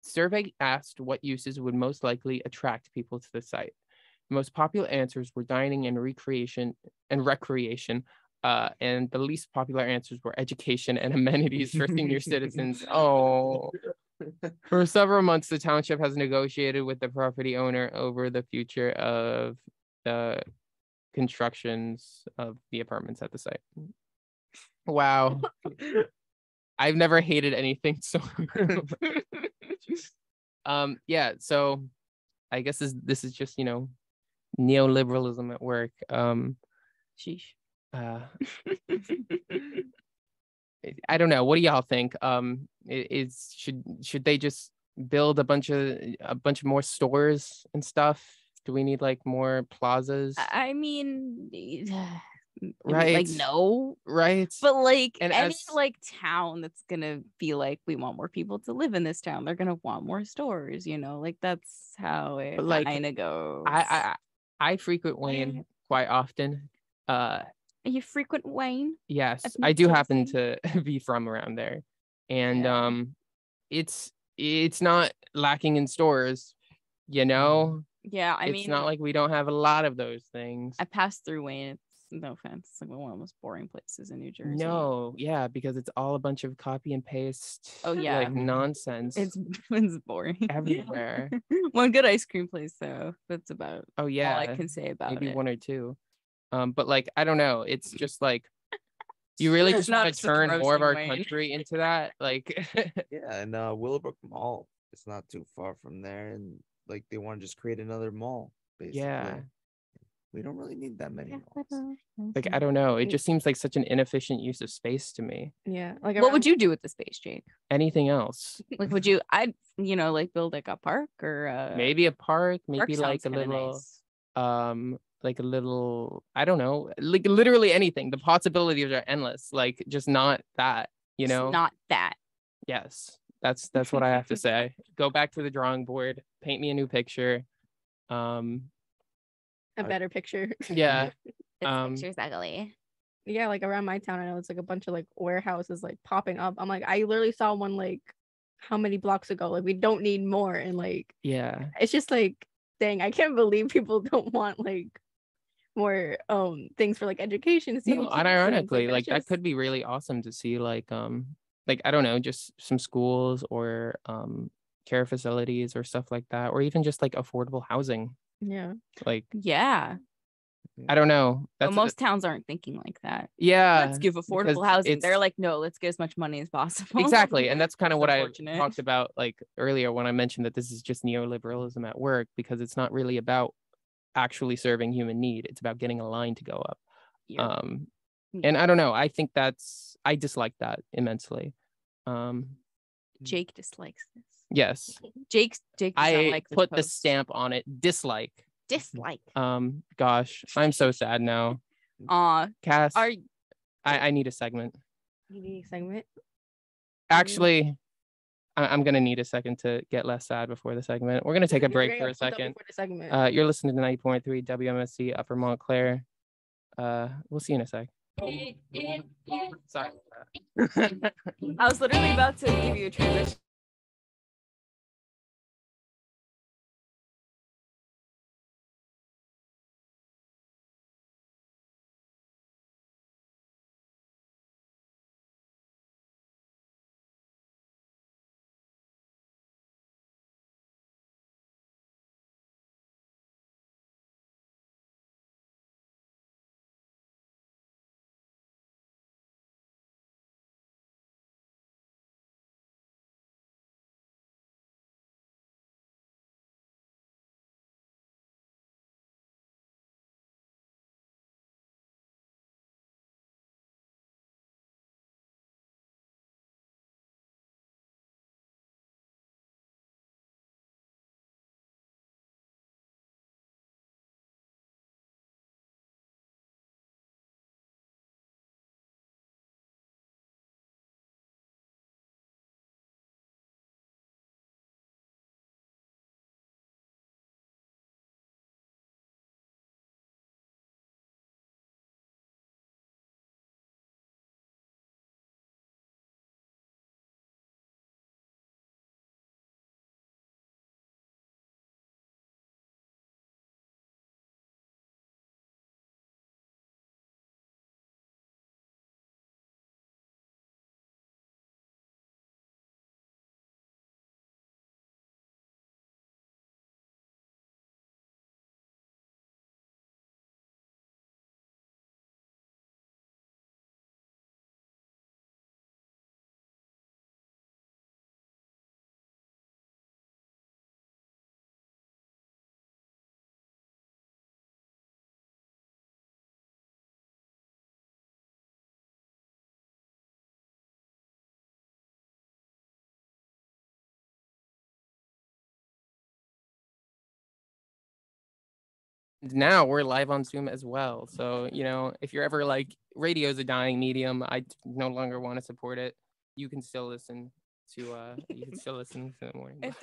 The survey asked what uses would most likely attract people to the site. The most popular answers were dining and recreation, and the least popular answers were education and amenities for senior citizens. Oh. For several months, the township has negotiated with the property owner over the future of the constructions of the apartments at the site. Wow. I've never hated anything so yeah, so I guess this is just, you know, neoliberalism at work. Sheesh. I don't know. What do y'all think? Should they just build a bunch of more stores and stuff? Do we need like more plazas? I mean, Right. like no, Right. but like And any as- like town that's gonna be like, we want more people to live in this town, they're gonna want more stores, you know, like that's how it But, like, kind of goes. I frequent Wayne quite often. You frequent Wayne? Yes, Of I New do happen Jersey? to be from around there, and Yeah. it's not lacking in stores, you know. Yeah, I It's mean, not like we don't have a lot of those things. I passed through Wayne. It's no offense, it's like one of the most boring places in New Jersey. No, yeah, because it's all a bunch of copy and paste. Oh, yeah. like nonsense. It's boring everywhere. One good ice cream place though. That's about Oh yeah, all I can say about maybe it. one or two. But like I don't know. It's just like you really just Not want to just turn more of roasting our Wayne. country into that. Like Yeah, and Willowbrook Mall. It's not too far from there, and like they want to just create another mall. Basically. Yeah. We don't really need that many malls. like I don't know. It just seems like such an inefficient use of space to me. Yeah. Like What would you do with the space, Jake? Anything else? Like, would you? I'd like build like a park or Maybe a park, maybe park like sounds a kinda little nice. like a little, I don't know, like literally anything. The possibilities are endless. Like just not that, you Just know. not that. Yes, that's what I have to say. Go back to the drawing board, paint me a new picture. a better picture? Yeah. This Um, picture's ugly. Yeah, like around my town, I know it's like a bunch of like warehouses like popping up. I'm like, I literally saw one like how many blocks ago? Like we don't need more, and like yeah. it's just like dang, I can't believe people don't want like more things for like education. No, unironically, like that just... could be really awesome to see, like I don't know, just some schools or care facilities or stuff like that, or even just like affordable housing. Yeah. Like, yeah. I don't know. But most towns aren't thinking like that. Yeah. Let's give affordable housing. They're like, no, let's get as much money as possible. Exactly. And that's kind of what I unfortunate. talked about like earlier when I mentioned that this is just neoliberalism at work, because it's not really about actually serving human need. It's about getting a line to go up. Yeah. And I don't know. I think I dislike that immensely. Jake dislikes this. Yes. Jake does not I like this put the post. stamp on it. Dislike. Gosh, I'm so sad now. Cass, I need a segment. You need a segment? Actually, I'm gonna need a second to get less sad before the segment. We're gonna take a break for a second. You're listening to 90.3 WMSC Upper Montclair. We'll see you in a sec. Sorry. I was literally about to give you a transition. Now we're live on Zoom as well. So, if you're ever like, radio's a dying medium, I no longer want to support it. You can still listen to the morning. If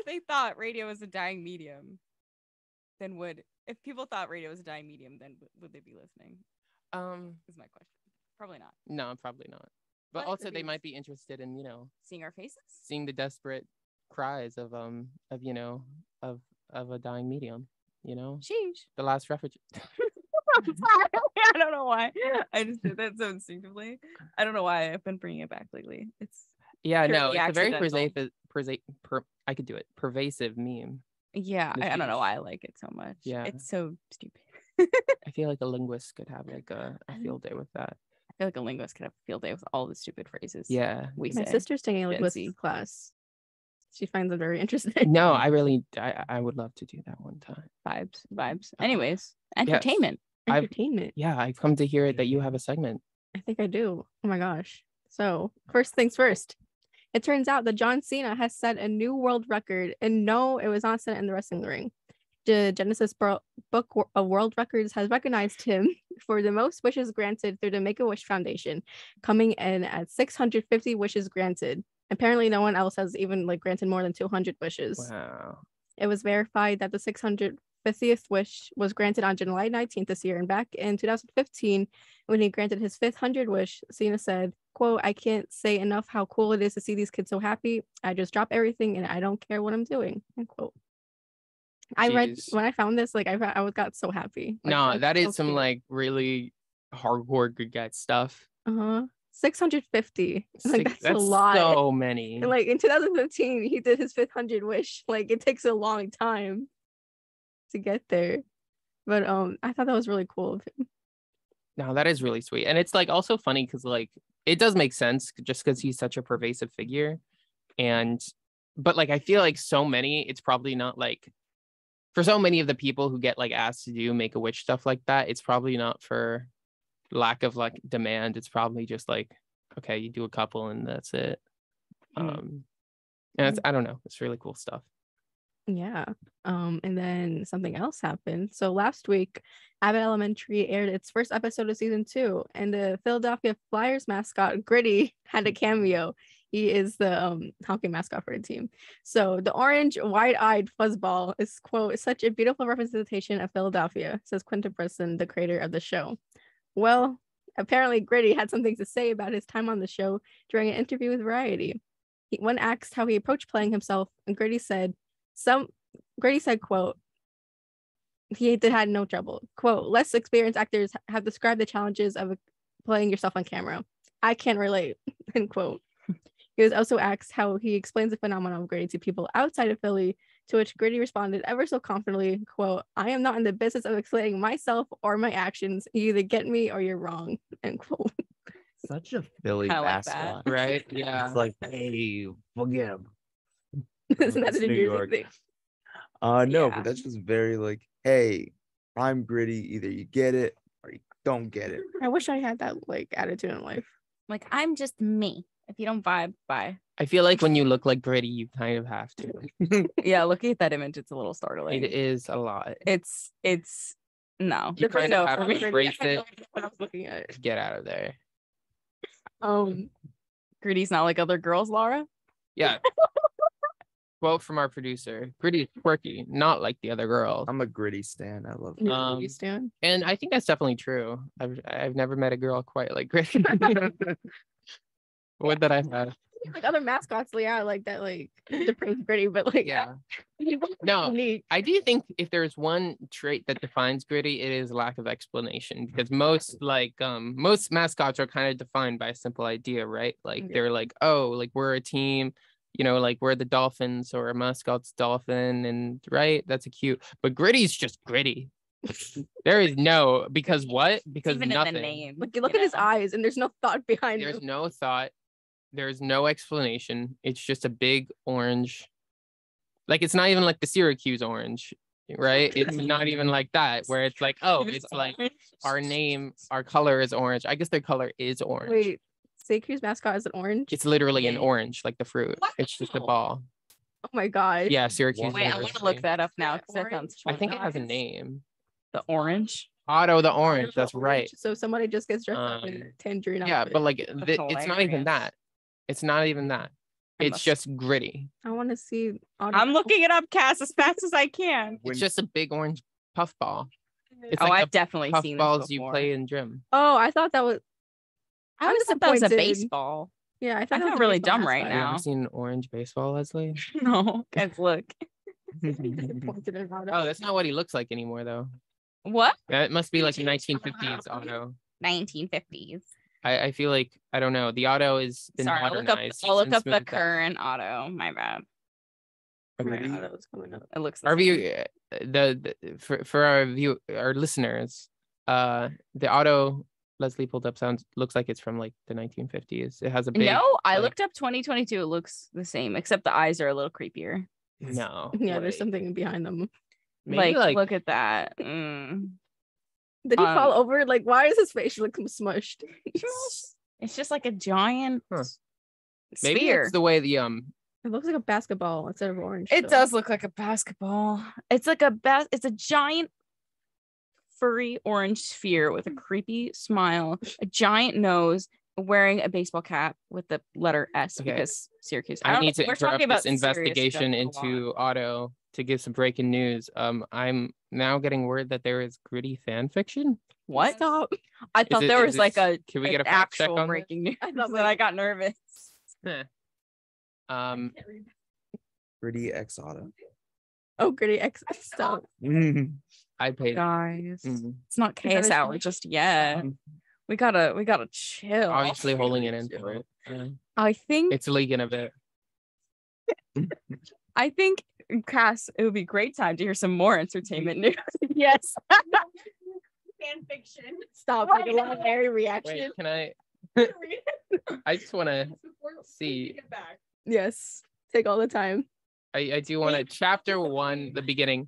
they thought radio was a dying medium, then if people thought radio was a dying medium, then would they be listening? Is my question. Probably not. No, probably not. But also they might be interested in, seeing our faces, seeing the desperate cries of a dying medium. Sheesh. The last refuge. I'm sorry. I don't know why. I just did that so instinctively. I don't know why I've been bringing it back lately. It's a very I could do it. Pervasive meme. Yeah, I don't know why I like it so much. Yeah, it's so stupid. I feel like a linguist could have like a field day with that. I feel like a linguist could have a field day with all the stupid phrases. Yeah, my sister's taking a linguistics class. She finds it very interesting. No, I would love to do that one time. Vibes. Anyways, entertainment. Yes. Entertainment. I've come to hear that you have a segment. I think I do. Oh my gosh. So first things first. It turns out that John Cena has set a new world record. And no, it was not set in the wrestling ring. The Genesis Book of World Records has recognized him for the most wishes granted through the Make-A-Wish Foundation, coming in at 650 wishes granted. Apparently, no one else has even granted more than 200 wishes. Wow. It was verified that the 650th wish was granted on July 19th this year. And back in 2015, when he granted his 500th wish, Cena said, quote, "I can't say enough how cool it is to see these kids so happy. I just drop everything and I don't care what I'm doing." End quote. I read Jeez. when I found this, like I got so happy. Like, No, that's that so is some cute. like really hardcore good get stuff. 650. Like that's a lot. so many. And like in 2015, he did his 500 wish. Like it takes a long time to get there. But I thought that was really cool of him. No, that is really sweet. And it's like also funny because like it does make sense just because he's such a pervasive figure. But like I feel like so many, it's probably not like for so many of the people who get like asked to do Make-A-Wish stuff like that, it's probably not for lack of like demand. It's probably just like, okay, you do a couple and that's it. And it's, I don't know, it's really cool stuff. Yeah. And then something else happened. So last week, Abbott Elementary aired its first episode of season 2, and the Philadelphia Flyers mascot Gritty had a cameo. He is the hockey mascot for the team. So the orange, wide-eyed fuzzball is, quote, such a beautiful representation of Philadelphia, says Quentin Preston, the creator of the show. Well, apparently Gritty had something to say about his time on the show during an interview with Variety. When asked how he approached playing himself, and Gritty said, quote, he had no trouble. Quote, less experienced actors have described the challenges of playing yourself on camera. I can't relate, end quote. He was also asked how he explains the phenomenon of Gritty to people outside of Philly, to which Gritty responded ever so confidently, quote, I am not in the business of explaining myself or my actions. You either get me or you're wrong, end quote. Such a Philly I like mascot. Right? Yeah. It's like, hey, forget him. Isn't that It's the New New Jersey York. thing? No, Yeah. but that's just very like, hey, I'm Gritty. Either you get it or you don't get it. I wish I had that like attitude in life. Like, I'm just me. If you don't vibe, bye. I feel like when you look like Gritty, you kind of have to. Yeah, looking at that image, it's a little startling. It is a lot. It's no. You kind of have for to me. embrace it. When I was looking at it. Get out of there. Gritty's not like other girls, Laura. Yeah. Quote from our producer: Gritty is quirky, not like the other girls. I'm a Gritty stan. I love it. You stand. And I think that's definitely true. I've never met a girl quite like Gritty. What did I have? Like other mascots, yeah, like that, like the Prince Gritty, but like Yeah. No, unique. I do think if there's one trait that defines Gritty, it is lack of explanation. Because most mascots are kind of defined by a simple idea, right? Like they're like, oh, like we're a team, you know, like we're the Dolphins or a mascot's dolphin, and right, that's a cute. But Gritty's just Gritty. There is no because what? Because Even nothing. in the name. Like you look at his eyes, and there's no thought behind There's him. no thought. There's no explanation. It's just a big orange. Like it's not even like the Syracuse orange, right? It's not even like that, where it's like, oh, it's like our name, our color is orange. I guess their color is orange. Wait, Syracuse mascot is an orange? It's literally an orange, like the fruit. It's just a ball. Oh my gosh. Yeah, Syracuse. Wait, I want to look that up now because that sounds I fun. think it has a name. The orange. Otto the orange. That's right. So somebody just gets dressed up in tangerine. Yeah, outfit. but like it's not even hilarious. that. It's not even that. I It's must- just Gritty. I want to see. I'm looking it up, Cass, as fast as I can. It's just a big orange puff ball. It's Oh, like I've the definitely puff seen balls this you before. play in gym. Oh, I thought that was. I always thought that was a disappointed. baseball. Yeah, I I thought that feel was a really baseball dumb right mascot. Have you now. ever seen an orange baseball, Leslie? No, guys, look. Disappointed in Otto. Oh, that's not what he looks like anymore, though. What? That must be like a 1950s auto. 1950s. I feel like I don't know. The auto is been Sorry, modernized. I'll look and up the smoothed out. current auto. My bad. Gritty. Otto's coming up. It looks the Our same. view, for our listeners, the auto Leslie pulled up looks like it's from like the 1950s. It has a big. No, I like- looked up 2022. It looks the same, except the eyes are a little creepier. No. Yeah, there's way. something behind them. Maybe Like, look at that. Did he fall over? Like, why is his face look smushed? It's just like a giant Huh. Maybe sphere. it's the way the It looks like a basketball instead of orange. It so. does look like a basketball. It's like it's a giant furry orange sphere with a creepy smile, a giant nose, wearing a baseball cap with the letter S Okay. because Syracuse. I don't need know, to we're talking interrupt this about serious investigation stuff a lot. into Otto to give some breaking news. I'm now getting word that there is Gritty fan fiction. What? Stop. I thought there was like a Can we an get a fact check actual on breaking news I thought that I got nervous. this? Gritty X Auto. Oh, Gritty X stuff. I paid. Guys, Mhm. it's not chaos a hour just yet. We gotta chill. Obviously holding it in for it. I think It's leaking a bit. Cass, it would be a great time to hear some more entertainment news. Yes. Fan fiction. Stop. Like a long Harry reaction. Wait, can I? I just want to see. Yes. Take all the time. I do want to chapter 1, the beginning.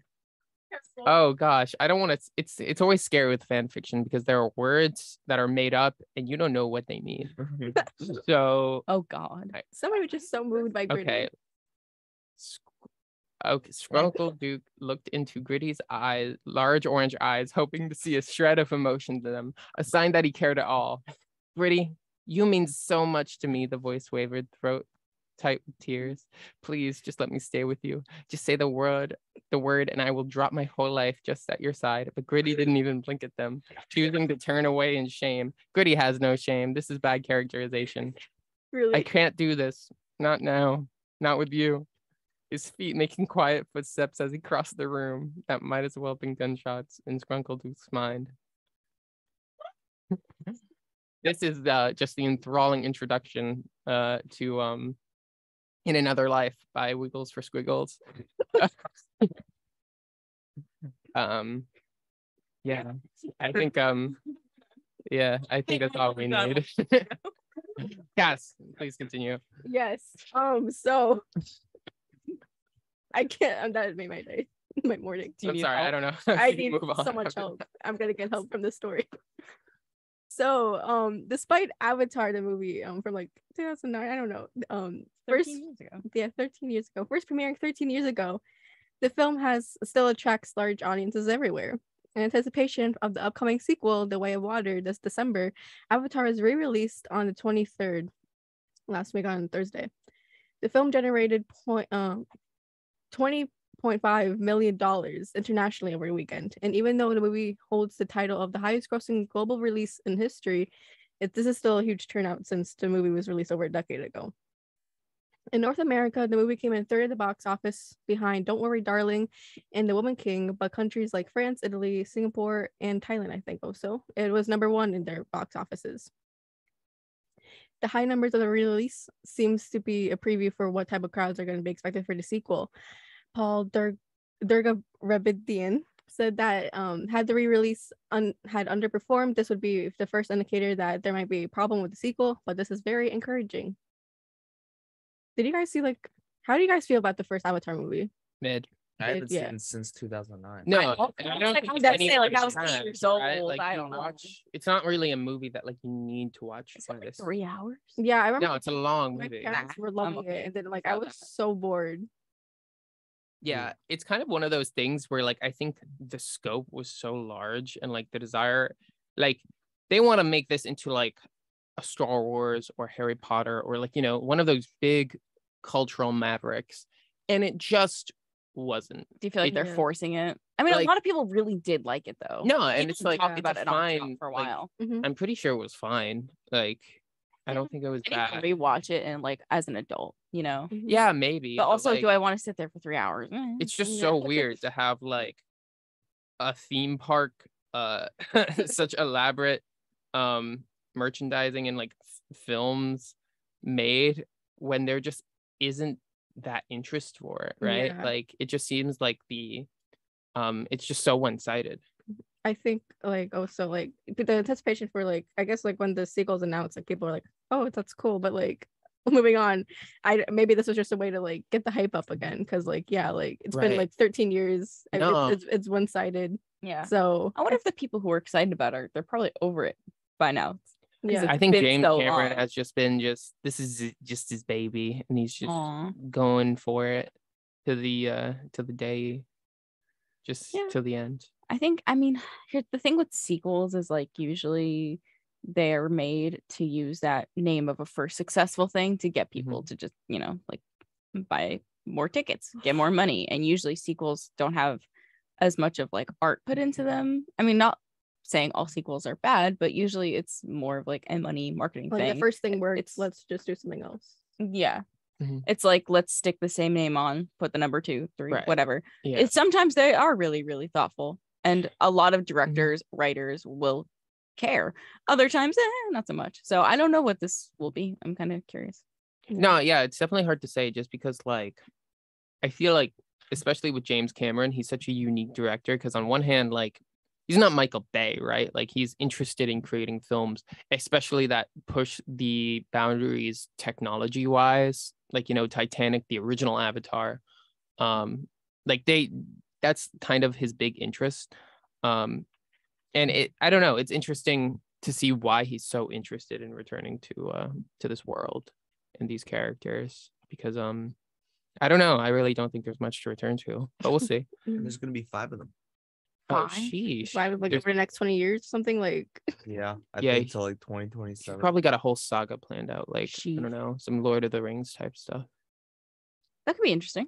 Oh gosh, I don't want to. It's always scary with fan fiction because there are words that are made up and you don't know what they mean. So Oh God. Somebody was just so moved by Gritty. okay. Okay, Scrunkle Duke looked into Gritty's eyes, large orange eyes, hoping to see a shred of emotion to them, a sign that he cared at all. Gritty, you mean so much to me, the voice wavered, throat tight with tears. Please, just let me stay with you. Just say the word, and I will drop my whole life just at your side. But Gritty didn't even blink at them, choosing to turn away in shame. Gritty has no shame. This is bad characterization. Really? I can't do this. Not now. Not with you. His feet making quiet footsteps as he crossed the room that might as well have been gunshots in Scrunkle Duke's mind. This is just the enthralling introduction to In Another Life by Wiggles for Squiggles. Yeah, I think I think that's all we need. Yes, please continue. Yes. So I can't. That made my day, my morning. I'm sorry, I don't know. I You need move on. so much help. I'm gonna get help from the story. So, despite Avatar, the movie, from like 2009, I don't know, 13 years ago. Yeah, 13 years ago, first premiering 13 years ago, the film still attracts large audiences everywhere. In anticipation of the upcoming sequel, The Way of Water, this December, Avatar was re-released on the 23rd, last week on Thursday. The film generated $20.5 million internationally over the weekend. And even though the movie holds the title of the highest grossing global release in history, this is still a huge turnout since the movie was released over a decade ago. In North America, the movie came in third at the box office behind Don't Worry Darling and The Woman King, but countries like France, Italy, Singapore, and Thailand, I think also, it was number 1 in their box offices. The high numbers of the release seems to be a preview for what type of crowds are going to be expected for the sequel. Paul Durgavrebidian said that had the re-release had underperformed, this would be the first indicator that there might be a problem with the sequel, but this is very encouraging. Did you guys see, how do you guys feel about the first Avatar movie? Mid. I haven't Yeah. seen it since 2009. No, I don't think think that's anyone I was has, 8 years old. right? I you don't know. It's not really a movie that you need to watch. Is For it like this. 3 hours? Yeah, I remember No, it's a long my movie. parents were I'm loving okay. it, and then I was so bored. Yeah, it's kind of one of those things where I think the scope was so large and the desire, they want to make this into a Star Wars or Harry Potter or one of those big cultural mavericks, and it just wasn't. Do you feel like they're Yeah. forcing it? I mean, a lot of people really did like it though. No, and People it's talked it's about a it on fine TikTok for a while. I'm pretty sure it was fine. I don't think it was I need to bad. rewatch it and as an adult, Yeah, maybe. But also, do I want to sit there for 3 hours? It's just so weird to have a theme park, such elaborate merchandising and films made when there just isn't that interest for it, right? Yeah. It just seems like it's just so one-sided. I think also the anticipation for I guess when the sequel's announced, people are like, oh, that's cool, but moving on, maybe this was just a way to get the hype up again, because it's been Right. 13 years. No. It's one-sided. Yeah. So I wonder if the people who are excited about it, they're probably over it by now. yeah, I think been James so Cameron long. has just been this is just his baby, and he's just Aw. going for it to the day, just Yeah. till the end. Here's the thing with sequels is usually they're made to use that name of a first successful thing to get people to just buy more tickets, get more money, and usually sequels don't have as much of art put into them. I mean, not saying all sequels are bad, but usually it's more of a money marketing thing. the first thing works, It's- let's just do something else. Yeah. Mhm. It's like, let's stick the same name on, put the number 2, 3, Right. whatever. Yeah. It's sometimes they are really, really thoughtful. And a lot of directors, writers will care. Other times, not so much. So I don't know what this will be. I'm kind of curious. No, yeah, it's definitely hard to say just because like I feel like especially with James Cameron, he's such a unique director because on one hand, like he's not Michael Bay, right? Like he's interested in creating films, especially that push the boundaries technology wise, like, you know, Titanic, the original Avatar. Like that's kind of his big interest. And I don't know, it's interesting to see why he's so interested in returning to this world and these characters because I don't know. I really don't think there's much to return to, but we'll see. There's gonna be 5 of them. Oh, 5? sheesh. Why would like There's- over the next 20 years, something like Yeah, I Yeah, think he- till like He's 2027. probably got a whole saga planned out, like I Sheesh. don't know, some Lord of the Rings type stuff. That could be interesting.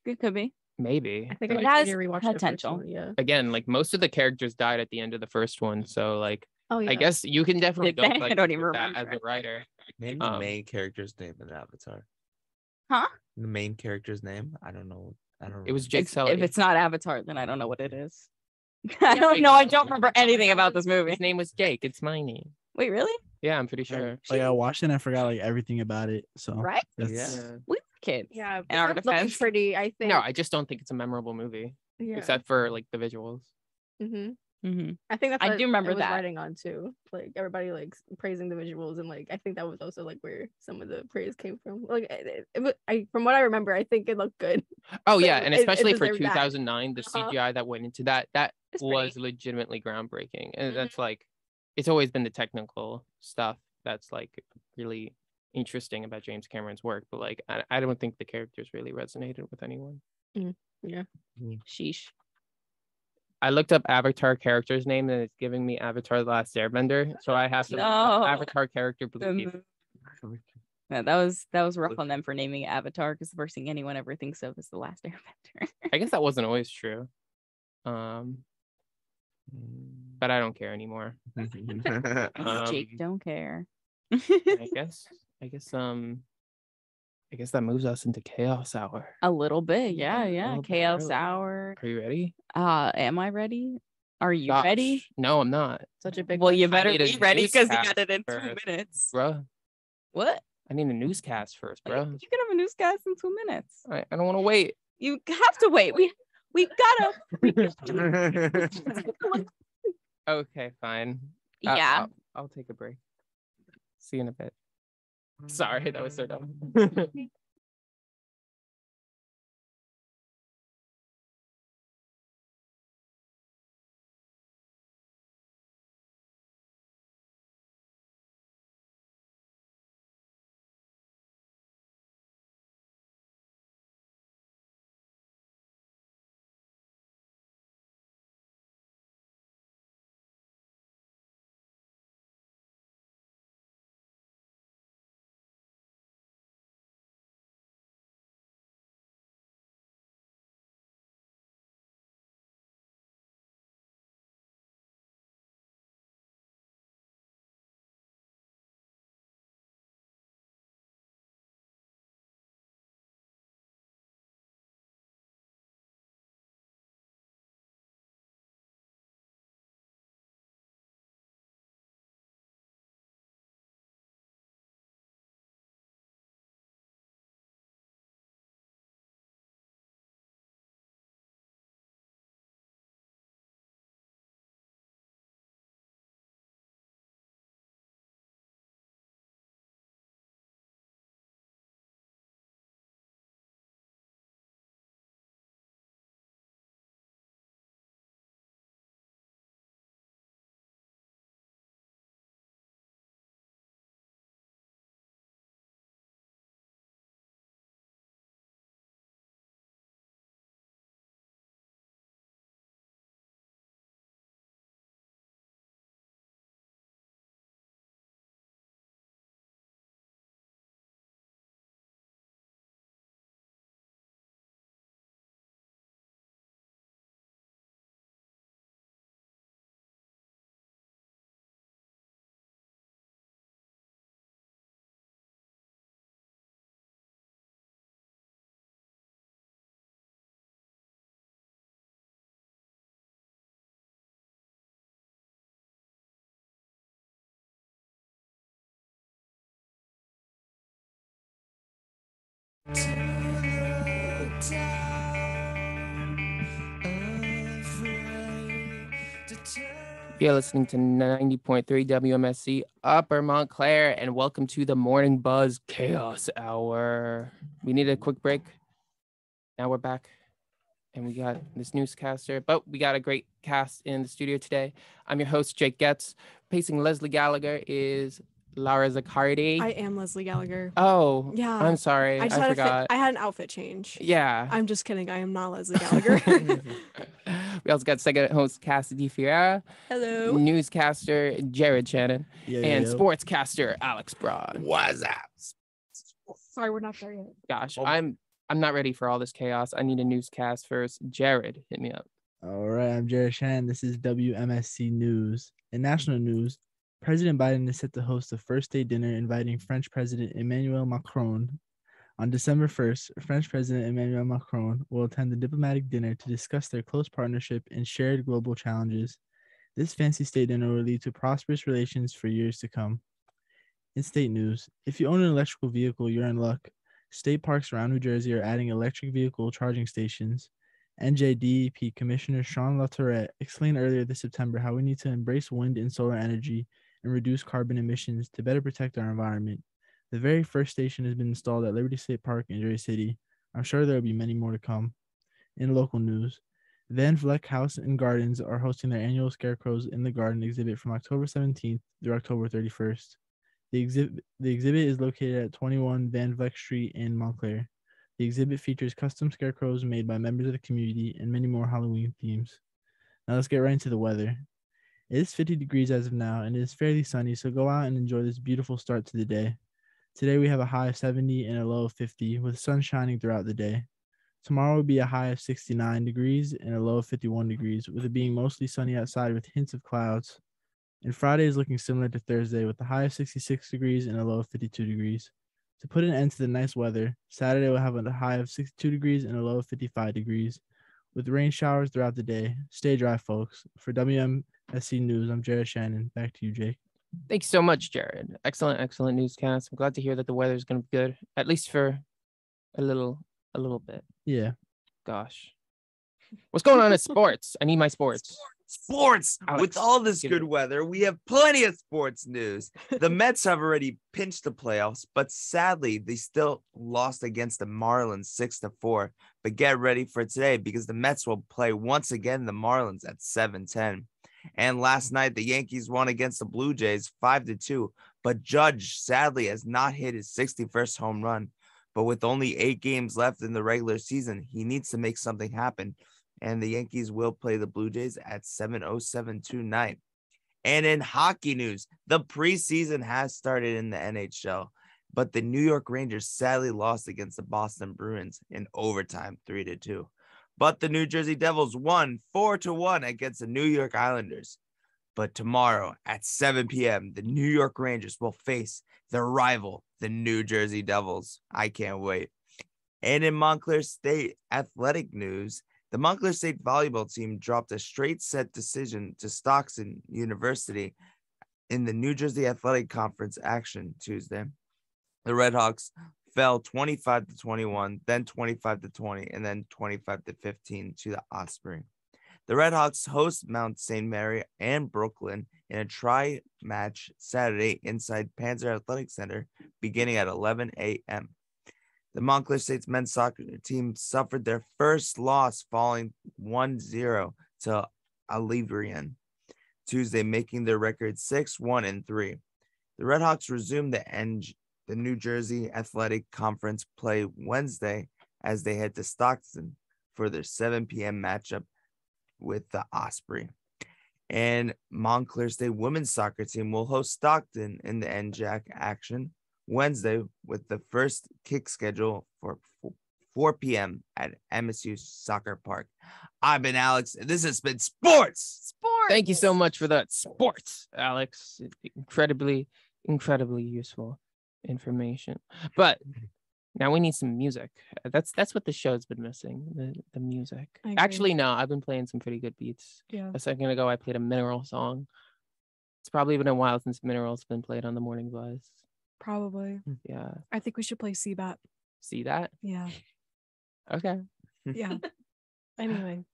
It could be. Maybe. I think But It I has need to rewatch the first potential. one, yeah. again, like most of the characters died at the end of the first one, so like Oh yeah. I guess you can definitely Did go they? like I don't even with that as remember. a writer. Name the um, main character's name in Avatar. Huh? The main character's name? I don't know. I don't. It was remember. Jake If Sully. it's not Avatar, then I don't know what it is. I don't know. I don't remember anything about this movie. His name was Jake. It's my name. Wait, really? Yeah, I'm pretty sure. Like I watched it and I forgot like everything about it. So Right? that's Yeah. We were kids. Yeah, In our it looks defense. pretty, I think. No, I just don't think it's a memorable movie, yeah. except for like the visuals. hmm Mm-hmm. I think that's I what do remember it was that. writing on too. Like everybody like praising the visuals, and like I think that was also like where some of the praise came from. Like from what I remember, I think it looked good. Oh So yeah, and it especially for deserved that. 2009, the Uh-huh. CGI that went into that It's was pretty. legitimately groundbreaking, and Mhm. that's like, it's always been the technical stuff that's like really interesting about James Cameron's work, but like I don't think the characters really resonated with anyone. Yeah. Sheesh. I looked up Avatar character's name and it's giving me Avatar: The Last Airbender, so I have to look No. up Avatar character belief. Yeah, that was rough on them for naming it Avatar because the first thing anyone ever thinks of is the last Airbender. I guess that wasn't always true, but I don't care anymore. Jake don't care. I guess that moves us into Chaos Hour. A little bit, yeah. little bit, Chaos really. Hour. Are you ready? Am I ready? Are you Gosh, ready? No, I'm not, Such a big Well, you question. better need a be ready because you newscast got it in 2 first. minutes. bro. What? I need a newscast first, bro. You can have a newscast in 2 minutes. I don't want to wait. You have to wait. We gotta. Okay, fine. Yeah. I'll take a break. See you in a bit. Sorry, that was so dumb. You're listening to 90.3 WMSC Upper Montclair, and welcome to the Morning Buzz Chaos Hour. We needed a quick break. Now we're back, and we got this newscaster, but we got a great cast in the studio today. I'm your host, Jake Goetz. Pacing Leslie Gallagher is Laura Zaccardi. I am Leslie Gallagher. Oh, Yeah. I'm sorry. I forgot. I had an outfit change. Yeah. I'm just kidding. I am not Leslie Gallagher. We also got second host Cassidy Fiera, Hello. newscaster Jared Shannon, and Yo. sportscaster Alex Braun. What's up? Sorry, we're not there yet. Gosh, Oh. I'm not ready for all this chaos. I need a newscast first. Jared, hit me up. All right, I'm Jared Shannon. This is WMSC News. In national news, President Biden is set to host a first day dinner inviting French President Emmanuel Macron. On December 1st, French President Emmanuel Macron will attend the diplomatic dinner to discuss their close partnership and shared global challenges. This fancy state dinner will lead to prosperous relations for years to come. In state news, if you own an electrical vehicle, you're in luck. State parks around New Jersey are adding electric vehicle charging stations. NJDEP Commissioner Sean LaTourette explained earlier this September how we need to embrace wind and solar energy and reduce carbon emissions to better protect our environment. The very first station has been installed at Liberty State Park in Jersey City. I'm sure there will be many more to come. In local news, Van Vleck House and Gardens are hosting their annual Scarecrows in the Garden exhibit from October 17th through October 31st. The exhibit is located at 21 Van Vleck Street in Montclair. The exhibit features custom scarecrows made by members of the community and many more Halloween themes. Now let's get right into the weather. It is 50 degrees as of now, and it is fairly sunny, so go out and enjoy this beautiful start to the day. Today we have a high of 70 and a low of 50, with sun shining throughout the day. Tomorrow will be a high of 69 degrees and a low of 51 degrees, with it being mostly sunny outside with hints of clouds. And Friday is looking similar to Thursday, with a high of 66 degrees and a low of 52 degrees. To put an end to the nice weather, Saturday will have a high of 62 degrees and a low of 55 degrees, with rain showers throughout the day. Stay dry, folks. For WMSC News, I'm Jared Shannon. Back to you, Jake. Thank you so much, Jared. Excellent newscast. I'm glad to hear that the weather is going to be good, at least for a little bit. Yeah. Gosh. What's going on in sports? I need my sports. Sports. Alex, With all this give good it. weather, we have plenty of sports news. The Mets have already pinched the playoffs, but sadly, they still lost against the Marlins 6-4. But get ready for today because the Mets will play once again the Marlins at 7:10. And last night, the Yankees won against the Blue Jays 5-2. But Judge sadly has not hit his 61st home run. But with only 8 games left in the regular season, he needs to make something happen. And the Yankees will play the Blue Jays at 7:07 tonight. And in hockey news, the preseason has started in the NHL, but the New York Rangers sadly lost against the Boston Bruins in overtime 3-2. But the New Jersey Devils won 4-1 against the New York Islanders. But tomorrow at 7 p.m., the New York Rangers will face their rival, the New Jersey Devils. I can't wait. And in Montclair State athletic news, the Montclair State volleyball team dropped a straight set decision to Stockton University in the New Jersey Athletic Conference action Tuesday. The Redhawks fell 25-21, then 25-20, and then 25-15 to the Osprey. The Redhawks host Mount St. Mary and Brooklyn in a tri-match Saturday inside Panzer Athletic Center beginning at 11 a.m. The Montclair State's men's soccer team suffered their first loss, falling 1-0 to Alivrian Tuesday, making their record 6-1-3. The Redhawks resumed the New Jersey Athletic Conference play Wednesday as they head to Stockton for their 7 p.m. matchup with the Osprey. And Montclair State women's soccer team will host Stockton in the NJAC action Wednesday with the first kick schedule for 4 p.m. at MSU Soccer Park. I've been Alex, and this has been Sports. Thank you so much for that sports, Alex. Incredibly useful information. But now we need some music. That's what the show's been missing, the music. I agree. Actually, no, I've been playing some pretty good beats. Yeah. A second ago, I played a Mineral song. It's probably been a while since Mineral's been played on the Morning Buzz. Probably. Yeah. I think we should play CBAT. See that? Yeah. Okay. Yeah. Anyway.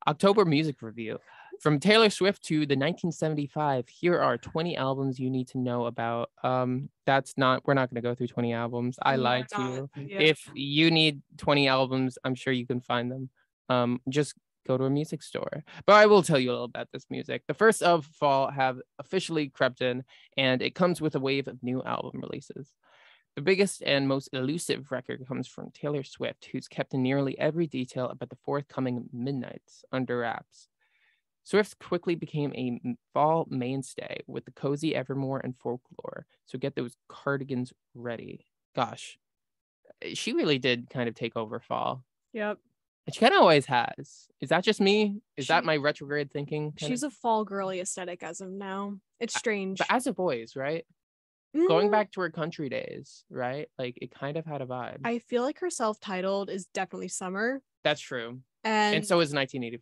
October music review. From Taylor Swift to the 1975, here are 20 albums you need to know about. We're not going to go through 20 albums. I lied to you. Yeah. If you need 20 albums, I'm sure you can find them. Just go to a music store. But I will tell you a little about this music. The first of fall have officially crept in, and it comes with a wave of new album releases. The biggest and most elusive record comes from Taylor Swift, who's kept in nearly every detail about the forthcoming Midnights under wraps. Swift quickly became a fall mainstay with the cozy Evermore and Folklore, so get those cardigans ready. Gosh, she really did kind of take over fall. Yep. And she kind of always has. Is that just me? Is that my retrograde thinking? She's a fall girly aesthetic as of now. It's strange. But as a voice, right? Going back to her country days, right? Like it kind of had a vibe. I feel like her self-titled is definitely summer. That's true. And so is 1980.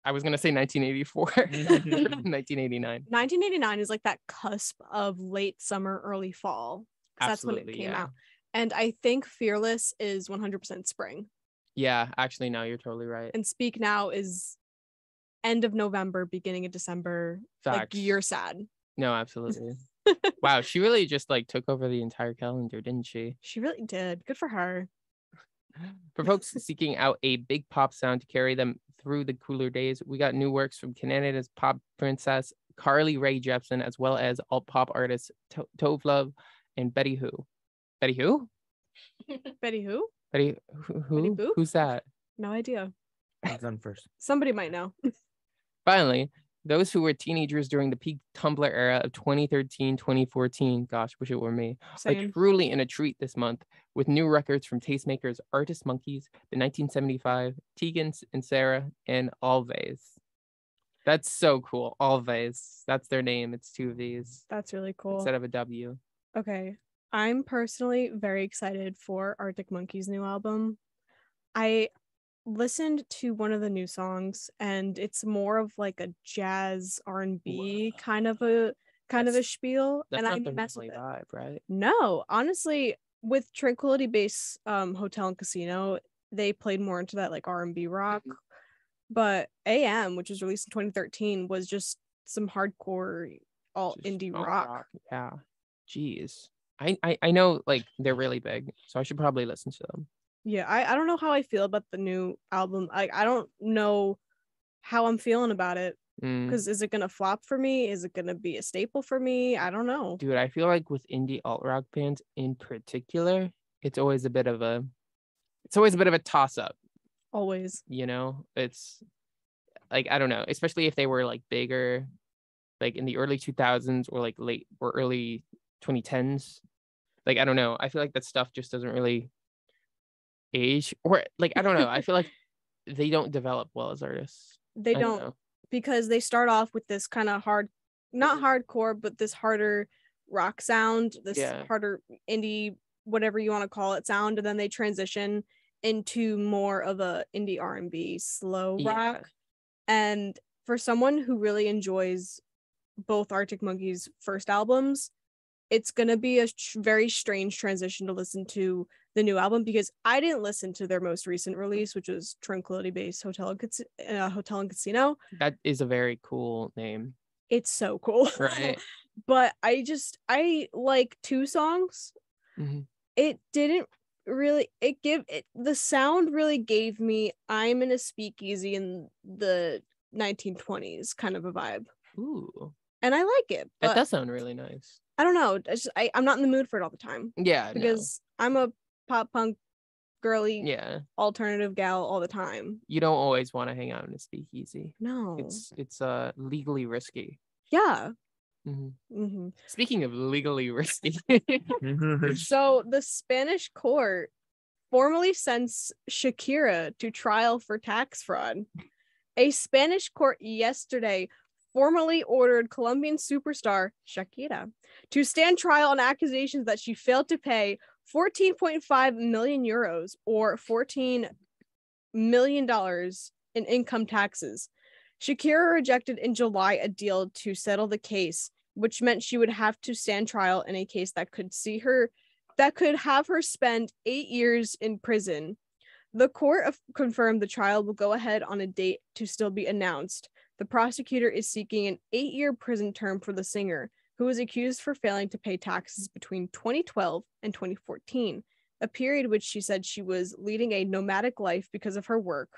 I was going to say 1984. 1989. 1989 is like that cusp of late summer, early fall. That's when it came out. And I think Fearless is 100% spring. Yeah, actually, no, you're totally right. And Speak Now is end of November, beginning of December. Facts. Like you're sad. No, absolutely. Wow, she really just like took over the entire calendar, didn't she? She really did. Good for her. For folks seeking out a big pop sound to carry them through the cooler days, we got new works from Canada's pop princess Carly Rae Jepsen, as well as alt pop artists Tove Love and Betty Who. Betty who? Betty who? Betty who? Betty Boop? Who's that? No idea. Who's done first? Somebody might know. Finally, those who were teenagers during the peak Tumblr era of 2013, 2014, gosh, wish it were me, Same. are truly in a treat this month with new records from tastemakers Artist Monkeys, the 1975, Tegan's and Sarah, and Always. That's so cool. Always. That's their name. It's two of these. That's really cool. Instead of a W. Okay. I'm personally very excited for Arctic Monkeys' new album. I listened to one of the new songs and it's more of like a jazz R&B kind of a spiel. That's and not I the mess with it. vibe, right? No, honestly, with Tranquility Base Hotel and Casino, they played more into that like R&B rock. But AM, which was released in 2013, was just some hardcore alt indie rock. Yeah. Jeez. I know like they're really big, so I should probably listen to them. Yeah, I don't know how I feel about the new album. I don't know how I'm feeling about it. Because is it gonna flop for me? Is it gonna be a staple for me? I don't know. Dude, I feel like with indie alt rock bands in particular, it's always a bit of a toss up. Always. You know, it's like I don't know, especially if they were like bigger, like in the early 2000s or like late or early 2010s. Like I don't know. I feel like that stuff just doesn't really age, or like I don't know. I feel like they don't develop well as artists. They don't, because they start off with this kind of not hardcore, but this harder rock sound, this harder indie, whatever you want to call it, sound, and then they transition into more of a indie R&B slow rock. And for someone who really enjoys both Arctic Monkeys' first albums, it's gonna be a very strange transition to listen to the new album, because I didn't listen to their most recent release, which was Tranquility Base Hotel and Casino. That is a very cool name. It's so cool. Right. But I like two songs. Mm-hmm. It didn't really, the sound really gave me I'm in a speakeasy in the 1920s kind of a vibe. Ooh. And I like it. That does sound really nice. I don't know. I'm not in the mood for it all the time. Yeah. Because I'm a pop punk girly alternative gal all the time. You don't always want to hang out in a speakeasy. No. It's legally risky. Yeah. Mm-hmm. Mm-hmm. Speaking of legally risky. So the Spanish court formally sends Shakira to trial for tax fraud. A Spanish court yesterday formally ordered Colombian superstar Shakira to stand trial on accusations that she failed to pay 14.5 million euros or $14 million in income taxes. Shakira rejected in July a deal to settle the case, which meant she would have to stand trial in a case that could see her that could have her spend 8 years in prison. The court confirmed the trial will go ahead on a date to still be announced. The prosecutor is seeking an 8-year prison term for the singer, who was accused for failing to pay taxes between 2012 and 2014, a period which she said she was leading a nomadic life because of her work.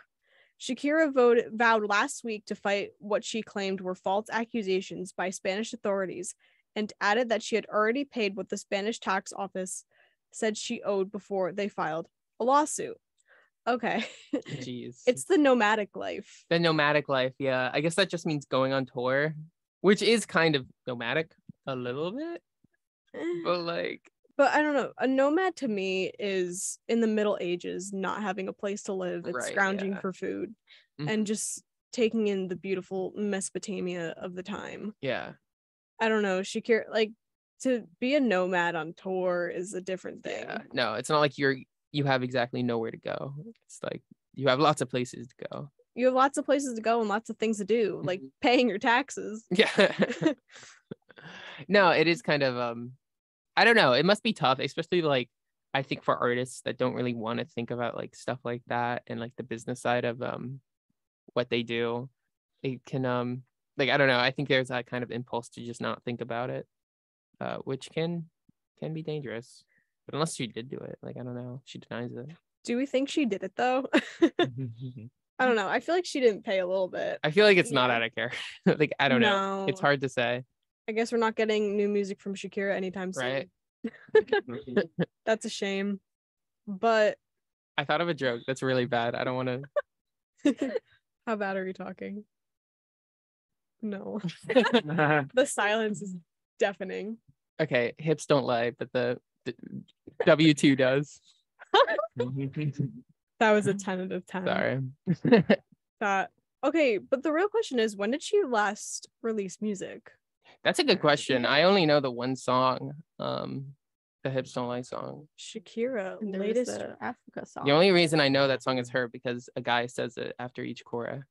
Shakira vowed last week to fight what she claimed were false accusations by Spanish authorities, and added that she had already paid what the Spanish tax office said she owed before they filed a lawsuit. Okay. Jeez. It's the nomadic life. The nomadic life, yeah. I guess that just means going on tour, which is kind of nomadic a little bit. But I don't know. A nomad to me is in the Middle Ages, not having a place to live. It's scrounging for food and just taking in the beautiful Mesopotamia of the time. Yeah. I don't know. Shakira, like, to be a nomad on tour is a different thing. Yeah. No, it's not like you have exactly nowhere to go. It's like you have lots of places to go. You have lots of places to go and lots of things to do, like paying your taxes. Yeah. No, it is kind of I don't know. It must be tough, especially like I think for artists that don't really want to think about like stuff like that and like the business side of what they do. It can like I don't know. I think there's that kind of impulse to just not think about it, which can be dangerous. But unless she did do it, like I don't know, she denies it. Do we think she did it though? I don't know. I feel like she didn't pay a little bit. I feel like it's not out of care. Like I don't know. It's hard to say. I guess we're not getting new music from Shakira anytime soon. Right. That's a shame. But I thought of a joke that's really bad. I don't want to. How bad are you talking? No. The silence is deafening. Okay, hips don't lie, but the W2 does. That was a 10 out of 10. Sorry. Okay, but the real question is, when did she last release music? That's a good question. I only know the one song, the Hips Don't Lie song. Shakira, latest Africa song. The only reason I know that song is her because a guy says it after each chorus.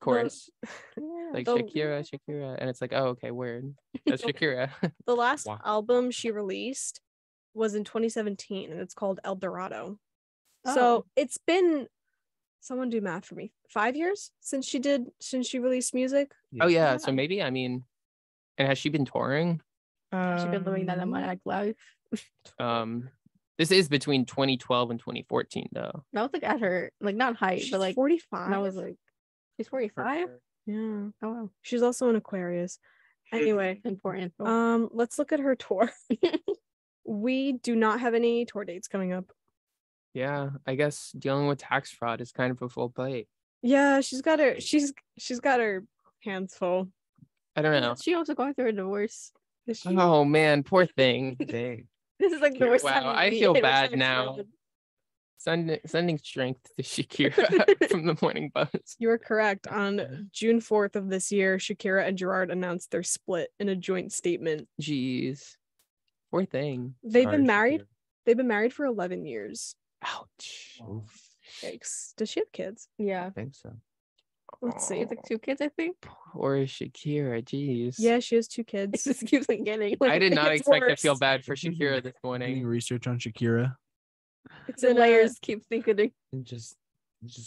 Like Shakira, and it's like, oh, okay, weird. That's Shakira. The last album she released was in 2017, and it's called El Dorado. So it's been, someone do math for me, 5 years since she released music. Oh yeah, so maybe, I mean, and has she been touring? She's been living that nomadic life. This is between 2012 and 2014 though. That was like at her, like not height, She's but like 45. That was like, she's 45. Yeah. Oh wow. She's also an Aquarius. Anyway, important. Let's look at her tour. We do not have any tour dates coming up. Yeah, I guess dealing with tax fraud is kind of a full plate. Yeah, she's got her hands full. I don't know. She also going through a divorce. Oh man, poor thing. Dang. This is like the worst. Wow, I feel bad now. Sending strength to Shakira from the Morning Buzz. You are correct. On June 4th of this year, Shakira and Gerard announced their split in a joint statement. Jeez. Poor thing. They've been married. They've been married for 11 years. Ouch. Yikes. Does she have kids? Yeah. I think so. Let's see. It's like 2 kids, I think. Poor Shakira. Jeez. Yeah, she has 2 kids. It just keeps on getting. Like, I did not it's expect to worse. feel bad for Shakira this Doing morning. research on Shakira. It's the in layers keep thinking. And just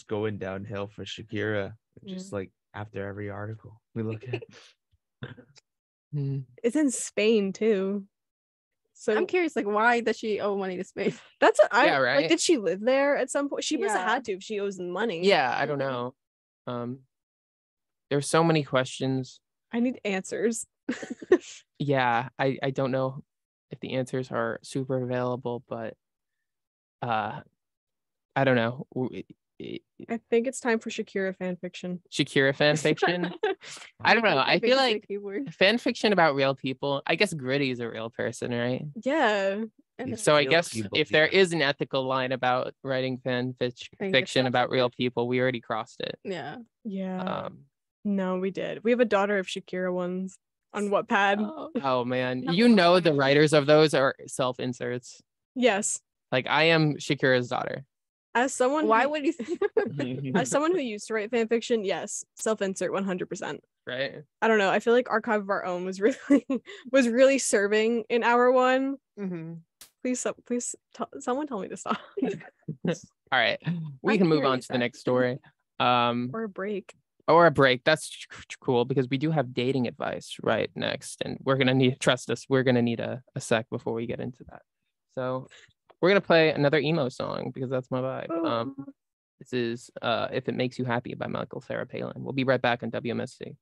going downhill for Shakira. Just like after every article we look at. It's in Spain too. So I'm curious, like, why does she owe money to Spain? That's what Yeah, right. Like, did she live there at some point? She must have Yeah. had to if she owes them money. Yeah, I don't know. There's so many questions. I need answers. Yeah, I don't know if the answers are super available, but I don't know. I think it's time for Shakira fan fiction. Shakira fan fiction. I don't know. I feel like fan fiction about real people. I guess Gritty is a real person, right? Yeah. So I Real guess people, if there is an ethical line about writing fiction about real people, we already crossed it. Yeah. Yeah. No, we did. We have a Daughter of Shakira ones on Wattpad. Oh man, you know the writers of those are self-inserts. Yes. Like I am Shakira's daughter. As someone, Why would you? as someone who used to write fan fiction, yes, self-insert 100%. Right. I don't know. I feel like Archive of Our Own was really serving in our one. Mm-hmm. Please, someone tell me to stop. All right, we I'm can move on curious, to the next actually. story. Or Or a break. a break. That's cool because we do have dating advice right next, and we're gonna need trust us. We're gonna need a sec before we get into that. So we're gonna play another emo song because that's my vibe. This is "If It Makes You Happy" by Michael Sarah Palin. We'll be right back on WMSC.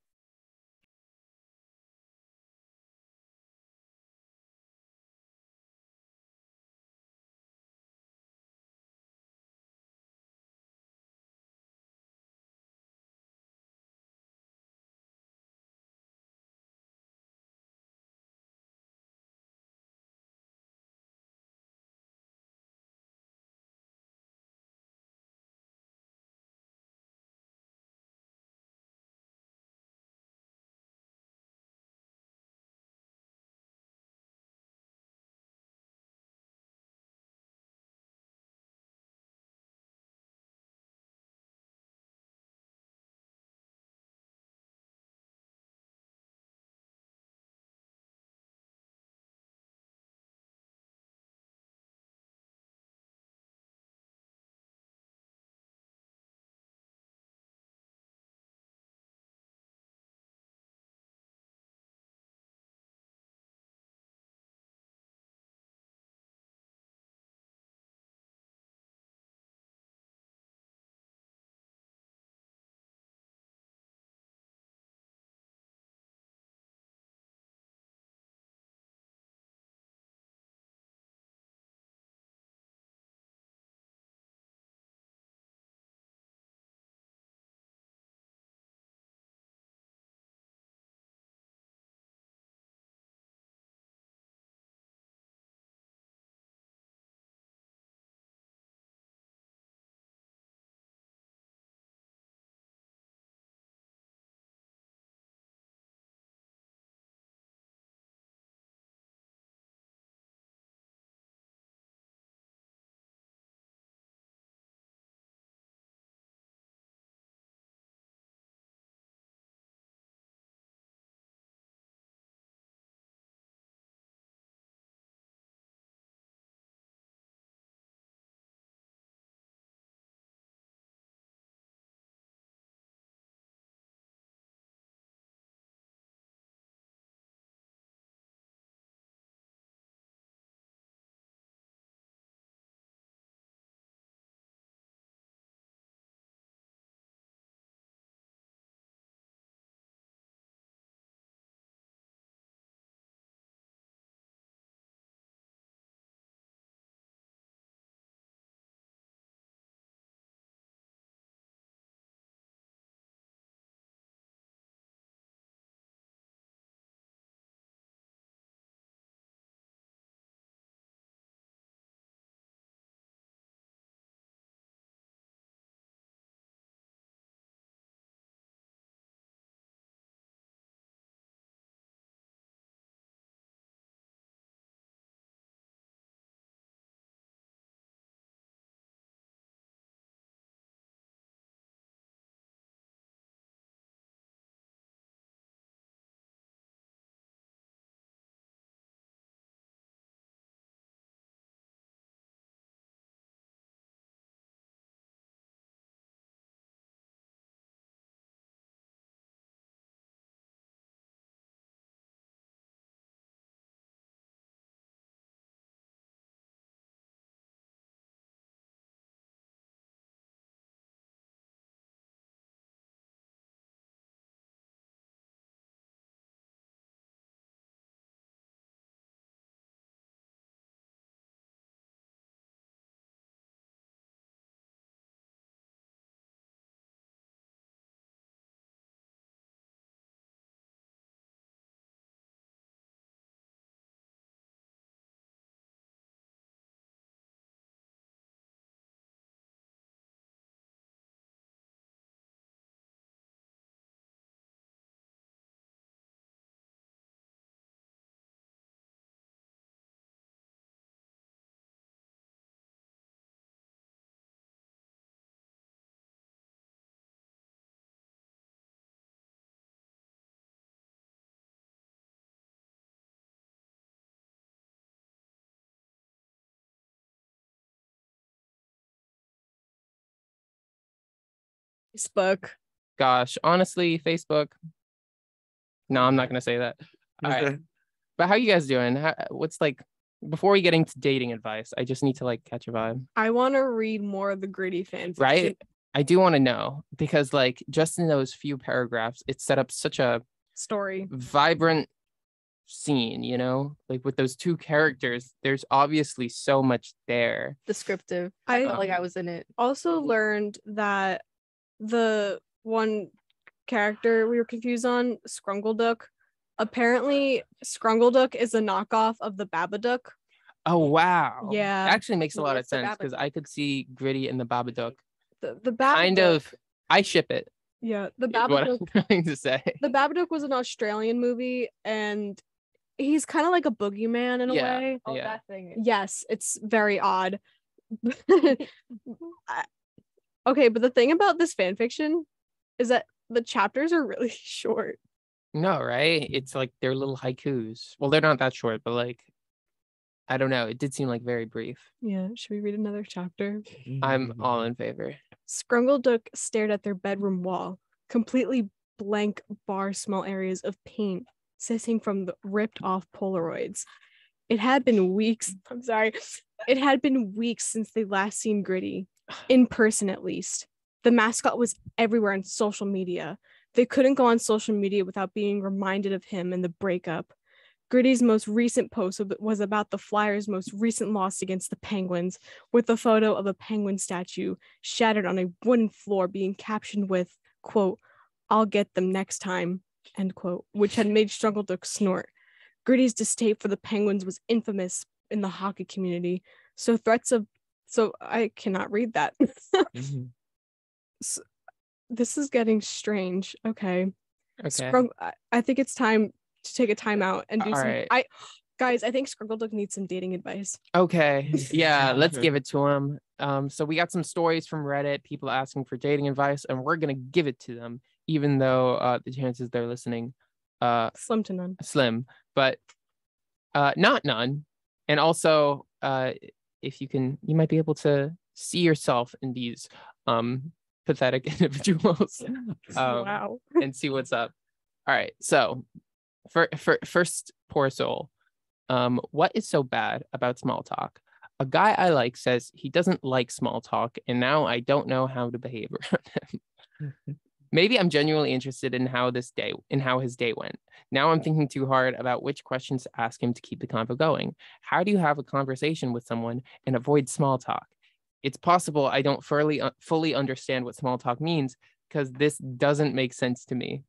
Facebook. Gosh, honestly, Facebook. No, I'm not gonna say that. All right. But how you guys doing? What's like before we get into dating advice? I just need to like catch a vibe. I want to read more of the gritty fan fiction. Right? I do want to know because like just in those few paragraphs, it set up such a story, vibrant scene, you know, like with those two characters, there's obviously so much there. Descriptive. I felt like I was in it. Also learned that the one character we were confused on, Scrungleduck, apparently Scrungleduck is a knockoff of the Babadook. Oh wow. Yeah. That actually makes a lot of What's the sense because I could see Gritty in the Babadook. The Babadook. Kind of, I ship it. Yeah, the is what I'm Babadook. trying to say. The Babadook was an Australian movie, and he's kind of like a boogeyman in a way. Oh, that thing. Yes, it's very odd. Okay, but the thing about this fan fiction is that the chapters are really short. No, right? It's like they're little haikus. Well, they're not that short, but like, I don't know. It did seem like very brief. Yeah, should we read another chapter? I'm all in favor. Scrungleduck stared at their bedroom wall, completely blank bar small areas of paint sissing from the ripped off Polaroids. It had been weeks. I'm sorry. It had been weeks since they last seen Gritty, in person at least. The mascot was everywhere on social media. They couldn't go on social media without being reminded of him and the breakup. Gritty's most recent post was about the Flyers' most recent loss against the Penguins, with a photo of a penguin statue shattered on a wooden floor being captioned with, quote, "I'll get them next time," end quote, which had made Scrungleduck snort. Gritty's disdain for the Penguins was infamous in the hockey community, so I cannot read that. So, this is getting strange. Okay. I think it's time to take a timeout and do some. Right. Guys, I think Scrungleduck needs some dating advice. Okay. Yeah, let's give it to him. So we got some stories from Reddit, people asking for dating advice, and we're gonna give it to them, even though the chances they're listening slim to none. Slim, but not none. And also, if you might be able to see yourself in these pathetic individuals. Wow. And see what's up. All right. So for first poor soul, what is so bad about small talk? A guy I like says he doesn't like small talk, and now I don't know how to behave around him. Maybe I'm genuinely interested in how his day went. Now I'm thinking too hard about which questions to ask him to keep the convo going. How do you have a conversation with someone and avoid small talk? It's possible I don't fully understand what small talk means because this doesn't make sense to me.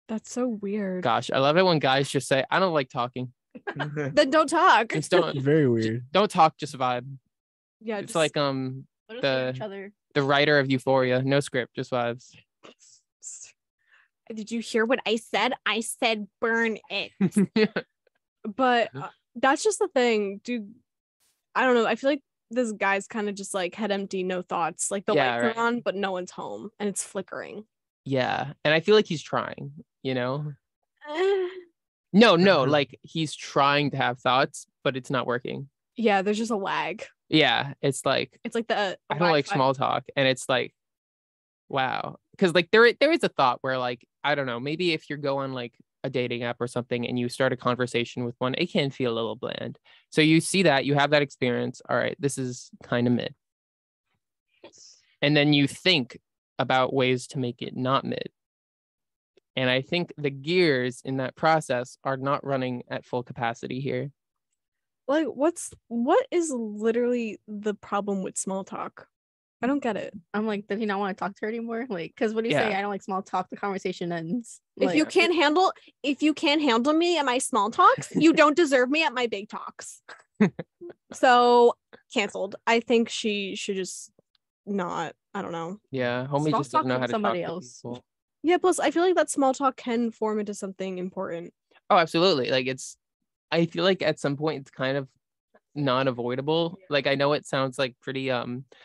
That's so weird. Gosh, I love it when guys just say, I don't like talking. Then don't talk. Just don't. Very weird. Don't talk, just vibe. Yeah, it's like the writer of Euphoria, no script, just vibes. Did you hear what I said? I said burn it. But that's just the thing, dude. I don't know. I feel like this guy's kind of just like head empty, no thoughts. Like the lights are on, but no one's home and it's flickering. Yeah. And I feel like he's trying, you know? No, like he's trying to have thoughts, but it's not working. Yeah, there's just a lag. Yeah, it's like the I don't like small talk, and it's like, wow, because like there is a thought where like I don't know, maybe if you go on like a dating app or something and you start a conversation with one, it can feel a little bland. So you see that, you have that experience. All right, this is kind of mid, and then you think about ways to make it not mid. And I think the gears in that process are not running at full capacity here. Like, what is literally the problem with small talk? I don't get it. I'm like, does he not want to talk to her anymore? Like, because what do you say? I don't like small talk. The conversation ends. If you can't handle me at my small talks, you don't deserve me at my big talks. So canceled. I think she should just not. I don't know. Yeah, homie just doesn't know how to somebody talk else. To people. Yeah, plus I feel like that small talk can form into something important. Oh, absolutely. Like I feel like at some point it's kind of non-avoidable. Like I know it sounds like pretty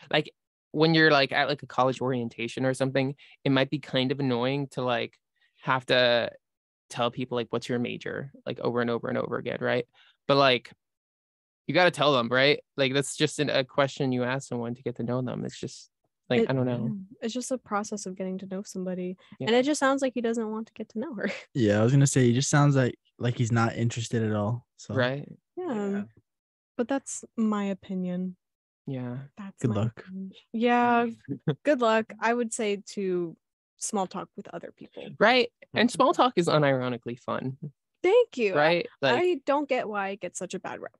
like when you're like at like a college orientation or something, it might be kind of annoying to like have to tell people like what's your major like over and over and over again, right? But like you got to tell them, right? Like that's just a question you ask someone to get to know them. It's just Like, I don't know. It's just a process of getting to know somebody. Yeah. And it just sounds like he doesn't want to get to know her. Yeah, I was gonna say he just sounds like he's not interested at all. So Right. Yeah. But that's my opinion. Yeah. That's Good my luck. opinion. Yeah. Good luck. I would say to small talk with other people. Right. And small talk is unironically fun. Thank you. Right. Like, I don't get why it gets such a bad rep.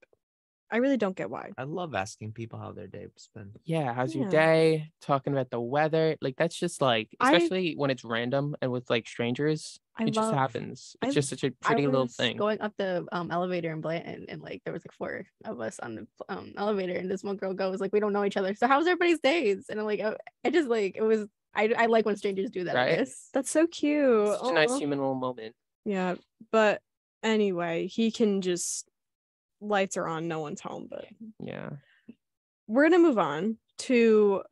I really don't get why. I love asking people how their day's been. yeah, how's your Yeah. day? Talking about the weather. Like, that's just like, I- especially when it's random and with like strangers, I it just love- happens. It's I- just such a I pretty little was thing. going up the elevator in Blanton, and like there was like 4 of us on the elevator, and this one girl goes like, "We don't know each other, so how's everybody's days?" And I'm like, I just like it was. I like when strangers do that. I Right? guess. That's so cute. Such a nice Aw. human little moment. Yeah. But anyway, he can just lights are on, no one's home. But Yeah. we're gonna move on to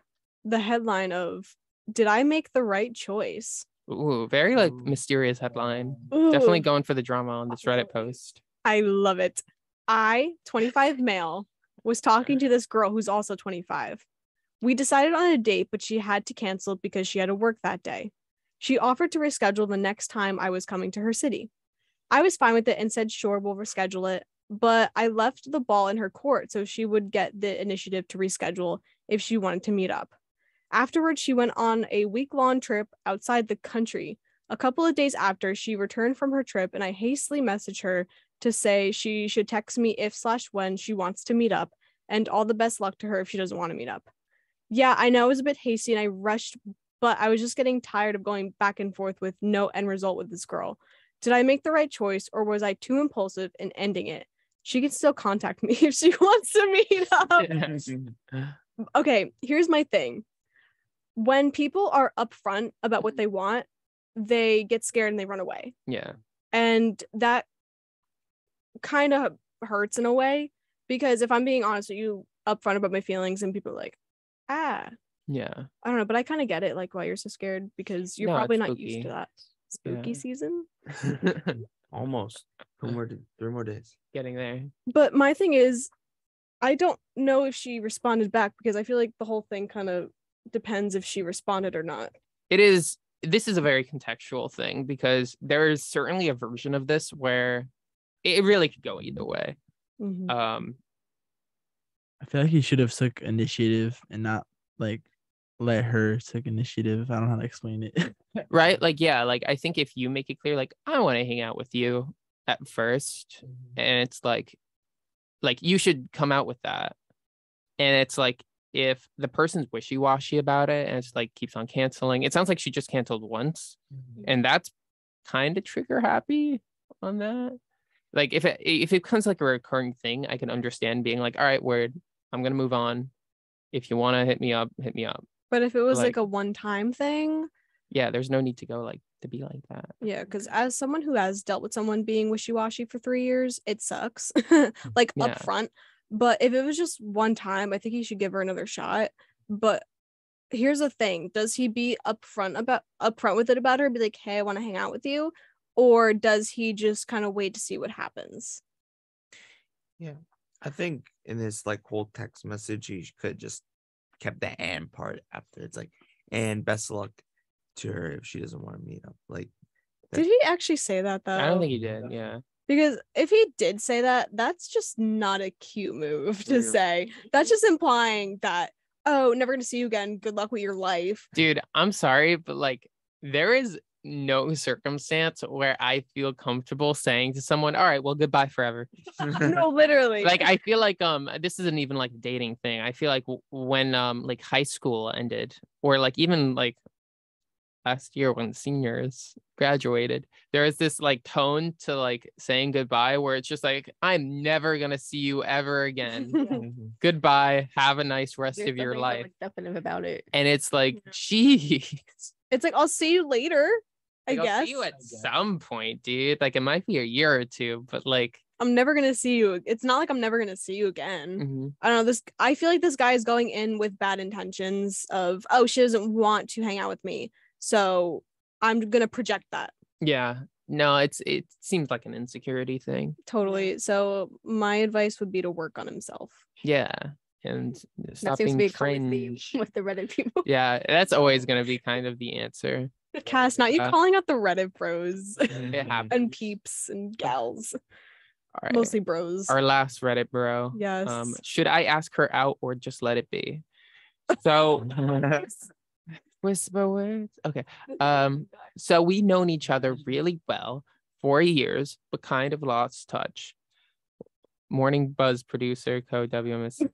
the headline of "Did I make the right choice?" Ooh, very like Ooh. mysterious headline. Ooh, Definitely going for the drama on this Reddit post. I love it. 25 male, was talking to this girl who's also 25. We decided on a date, but she had to cancel because she had to work that day. She offered to reschedule the next time I was coming to her city. I was fine with it and said, sure, we'll reschedule it. But I left the ball in her court so she would get the initiative to reschedule if she wanted to meet up. Afterwards, she went on a week-long trip outside the country. A couple of days after, she returned from her trip, and I hastily messaged her to say she should text me if/when she wants to meet up, and all the best luck to her if she doesn't want to meet up. Yeah, I know it was a bit hasty and I rushed, but I was just getting tired of going back and forth with no end result with this girl. Did I make the right choice, or was I too impulsive in ending it? She can still contact me if she wants to meet up. Okay, here's my thing. When people are upfront about what they want, they get scared and they run away. Yeah. And that kind of hurts in a way, because if I'm being honest with you, upfront about my feelings, and people are like, yeah, I don't know, but I kind of get it, like why you're so scared, because you're No, probably it's not used to spooky. that. Spooky Yeah. season. Almost 3 more days. Getting there. But my thing is, I don't know if she responded back, because I feel like the whole thing kind of depends if she responded or not. This is a very contextual thing, because there is certainly a version of this where it really could go either way. Mhm. I feel like he should have took initiative and not like let her take initiative. I don't know how to explain it. Right? Like, yeah, like I think if you make it clear, like, I want to hang out with you at first, and it's like you should come out with that. And it's like, if the person's wishy-washy about it and it's like keeps on canceling, it sounds like she just canceled once, and that's kind of trigger happy on that. Like, if it becomes like a recurring thing, I can understand being like, all right, word, I'm gonna move on. If you want to hit me up, hit me up. But if it was Like- like a one-time thing, Yeah, there's no need to go like to be like that. yeah, because as someone who has dealt with someone being wishy-washy for 3 years, it sucks, like Yeah. upfront. But if it was just one time, I think he should give her another shot. But here's the thing: does he be upfront with it about her, be like, "Hey, I want to hang out with you," or does he just kind of wait to see what happens? Yeah, I think in this like whole text message, he could just kept the "and" part after. It's like, "And best of luck to her if she doesn't want to meet up." Like, Did he actually say that though? I don't think he did. Yeah. Because if he did say that, that's just not a cute move to Yeah. say. That's just implying that, oh, never gonna see you again. Good luck with your life. Dude, I'm sorry, but like, there is no circumstance where I feel comfortable saying to someone, all right, well, goodbye forever. No, literally. Like, I feel like this isn't even like a dating thing. I feel like when like high school ended, or like even like last year when seniors graduated, there is this like tone to like saying goodbye where it's just like, I'm never gonna see you ever again. Goodbye, have a nice rest There's of your something so, life. like, definite about it. And it's like, geez, It's like, I'll see you later, I like, I'll guess. see you at some point, dude. Like, it might be a year or two, but like, I'm never gonna see you. It's not like I'm never gonna see you again. mhm. I don't know. I feel like this guy is going in with bad intentions of, oh, she doesn't want to hang out with me, so I'm gonna project that. Yeah, no, it seems like an insecurity thing. Totally. So my advice would be to work on himself. Yeah. and That stop seems to being be a common theme cringe. with the Reddit people. Yeah, that's always gonna be kind of the answer. Cass, not you calling out the Reddit bros It happens. and peeps and gals. All right. Mostly bros. Our last Reddit bro. Yes. Should I ask her out or just let it be? So whisper words. Okay. So we known each other really well, 4 years, but kind of lost touch. Morning Buzz producer, co WMS.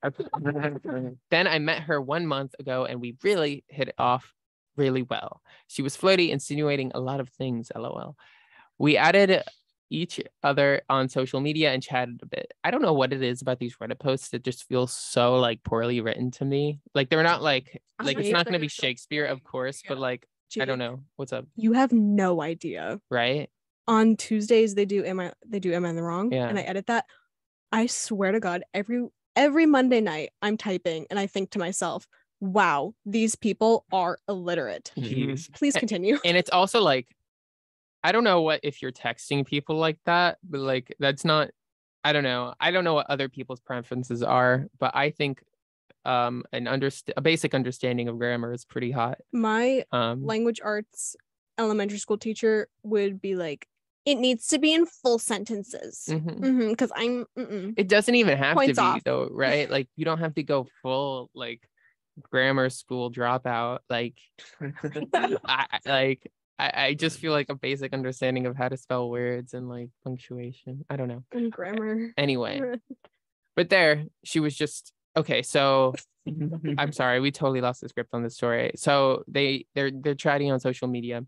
Then I met her 1 month ago and we really hit it off really well. She was flirty, insinuating a lot of things, lol. We added each other on social media and chatted a bit. I don't know what it is about these Reddit posts that just feels so like poorly written to me. Like they're not like it's not going to be Shakespeare, of course, but like I don't know. What's up? You have no idea. Right? On Tuesdays they do Am I in the Wrong? Yeah. And I edit that. I swear to God, every Monday night I'm typing and I think to myself, wow, these people are illiterate. Jeez. Please continue. And it's also like, I don't know what if you're texting people like that, but like that's not, I don't know. I don't know what other people's preferences are, but I think a basic understanding of grammar is pretty hot. My language arts elementary school teacher would be like, it needs to be in full sentences because It doesn't even have Points to be off. though, right? Like you don't have to go full like grammar school dropout. Like I just feel like a basic understanding of how to spell words and like punctuation. I don't know. and grammar. Anyway, but there she was just okay. So I'm sorry, we totally lost the script on this story. So they're chatting on social media.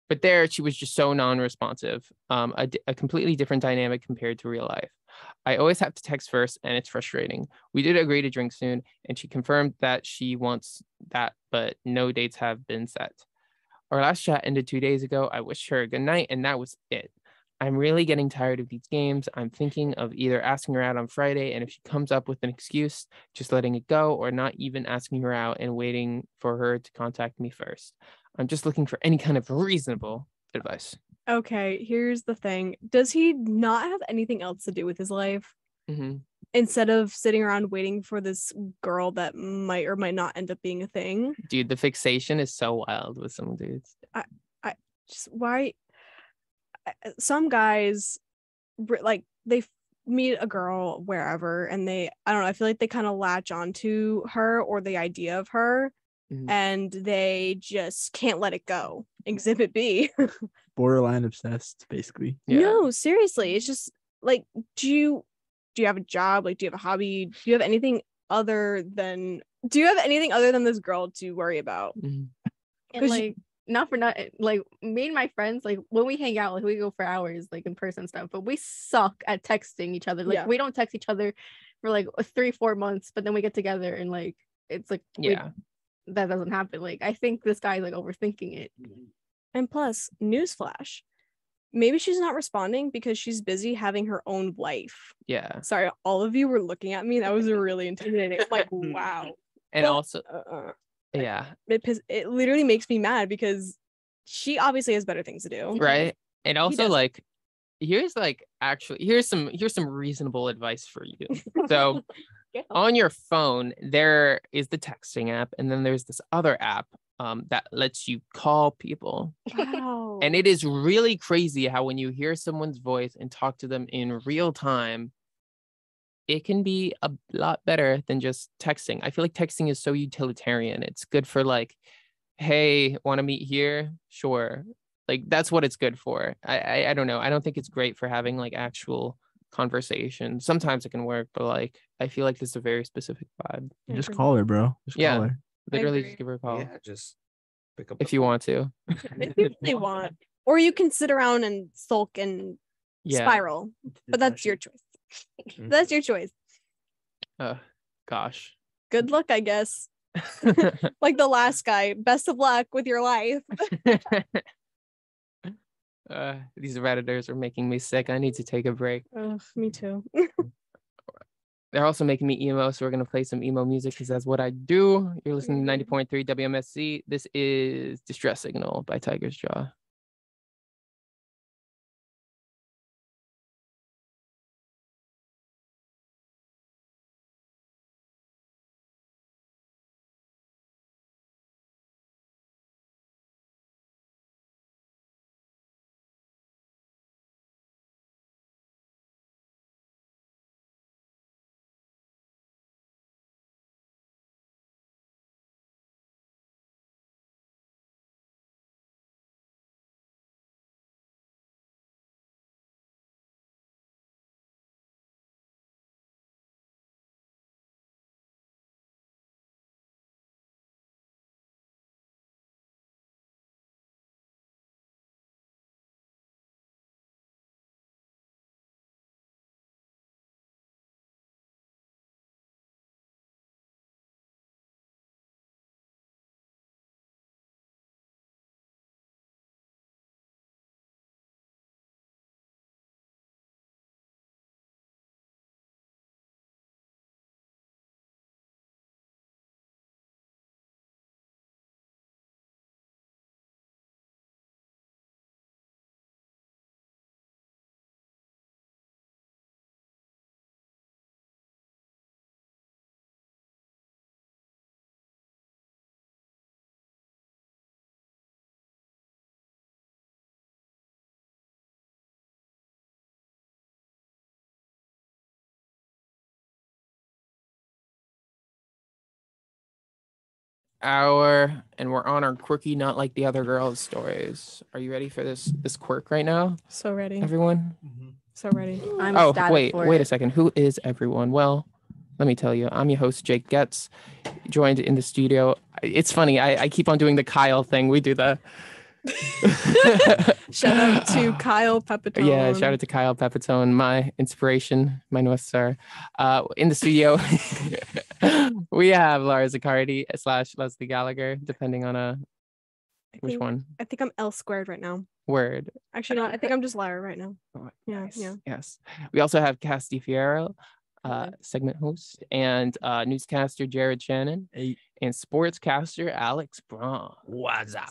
But there she was just so non-responsive, a completely different dynamic compared to real life. I always have to text first and it's frustrating. We did agree to drink soon and she confirmed that she wants that, but no dates have been set. Our last chat ended 2 days ago. I wished her a good night and that was it. I'm really getting tired of these games. I'm thinking of either asking her out on Friday and if she comes up with an excuse, just letting it go or not even asking her out and waiting for her to contact me first. I'm just looking for any kind of reasonable advice. Okay, here's the thing. Does he not have anything else to do with his life? Mm-hmm. Instead of sitting around waiting for this girl that might or might not end up being a thing? Dude, the fixation is so wild with some dudes. I just, why? Some guys, like, they meet a girl wherever and I don't know, I feel like they kind of latch onto her or the idea of her. And they just can't let it go. Exhibit B. Borderline obsessed, basically. Yeah. No, seriously. It's just like, do you have a job? Like, do you have a hobby? Do you have anything other than this girl to worry about? And like, not for nothing, like me and my friends, like when we hang out, like we go for hours, like in person stuff, but we suck at texting each other. Like we don't text each other for like 3-4 months, but then we get together and like it's like that doesn't happen. Like I think this guy's like overthinking it. And plus, newsflash, maybe she's not responding because she's busy having her own life. Yeah. Sorry, all of you were looking at me. That was really intimidating. I'm like, wow. And also, it literally makes me mad because she obviously has better things to do. Right. And also like, here's some reasonable advice for you. So on your phone, there is the texting app, and then there's this other app that lets you call people. Wow. And it is really crazy how when you hear someone's voice and talk to them in real time, it can be a lot better than just texting. I feel like texting is so utilitarian. It's good for like, hey, want to meet here? Sure. Like that's what it's good for. I don't know. I don't think it's great for having like actual conversation. Sometimes it can work, but like I feel like this is a very specific vibe. Just call her, bro. Just call her. Literally just give her a call. Yeah, just pick up if you want to. If you really want. Or you can sit around and sulk and spiral. But that's your choice. That's your choice. Gosh. Good luck, I guess. Like the last guy. Best of luck with your life. These Redditors are making me sick. I need to take a break. Me too. They're also making me emo, so we're going to play some emo music because that's what I do. You're listening to 90.3 WMSC. This is Distress Signal by Tiger's Jaw. hour, and we're on our quirky, not like the other girls stories. Are you ready for this quirk right now, So ready. everyone? So ready. I'm Oh, ecstatic for wait it. a second. Who is everyone? Well, let me tell you. I'm your host, Jake Goetz, joined in the studio. It's funny. I keep on doing the Kyle thing. We do the Shout out to Kyle Pepitone. Yeah, shout out to Kyle Pepitone, my inspiration, my North Star. In the studio, we have Laura Zaccardi / Leslie Gallagher, depending on which one. I think I'm L squared right now. Word. Actually, no, I think I'm just Lyra right now. Oh, Yeah, yes, yeah. Yes. We also have Casti Fierro, Hello. segment host, and newscaster Jared Shannon, and sportscaster Alex Braun. What's up?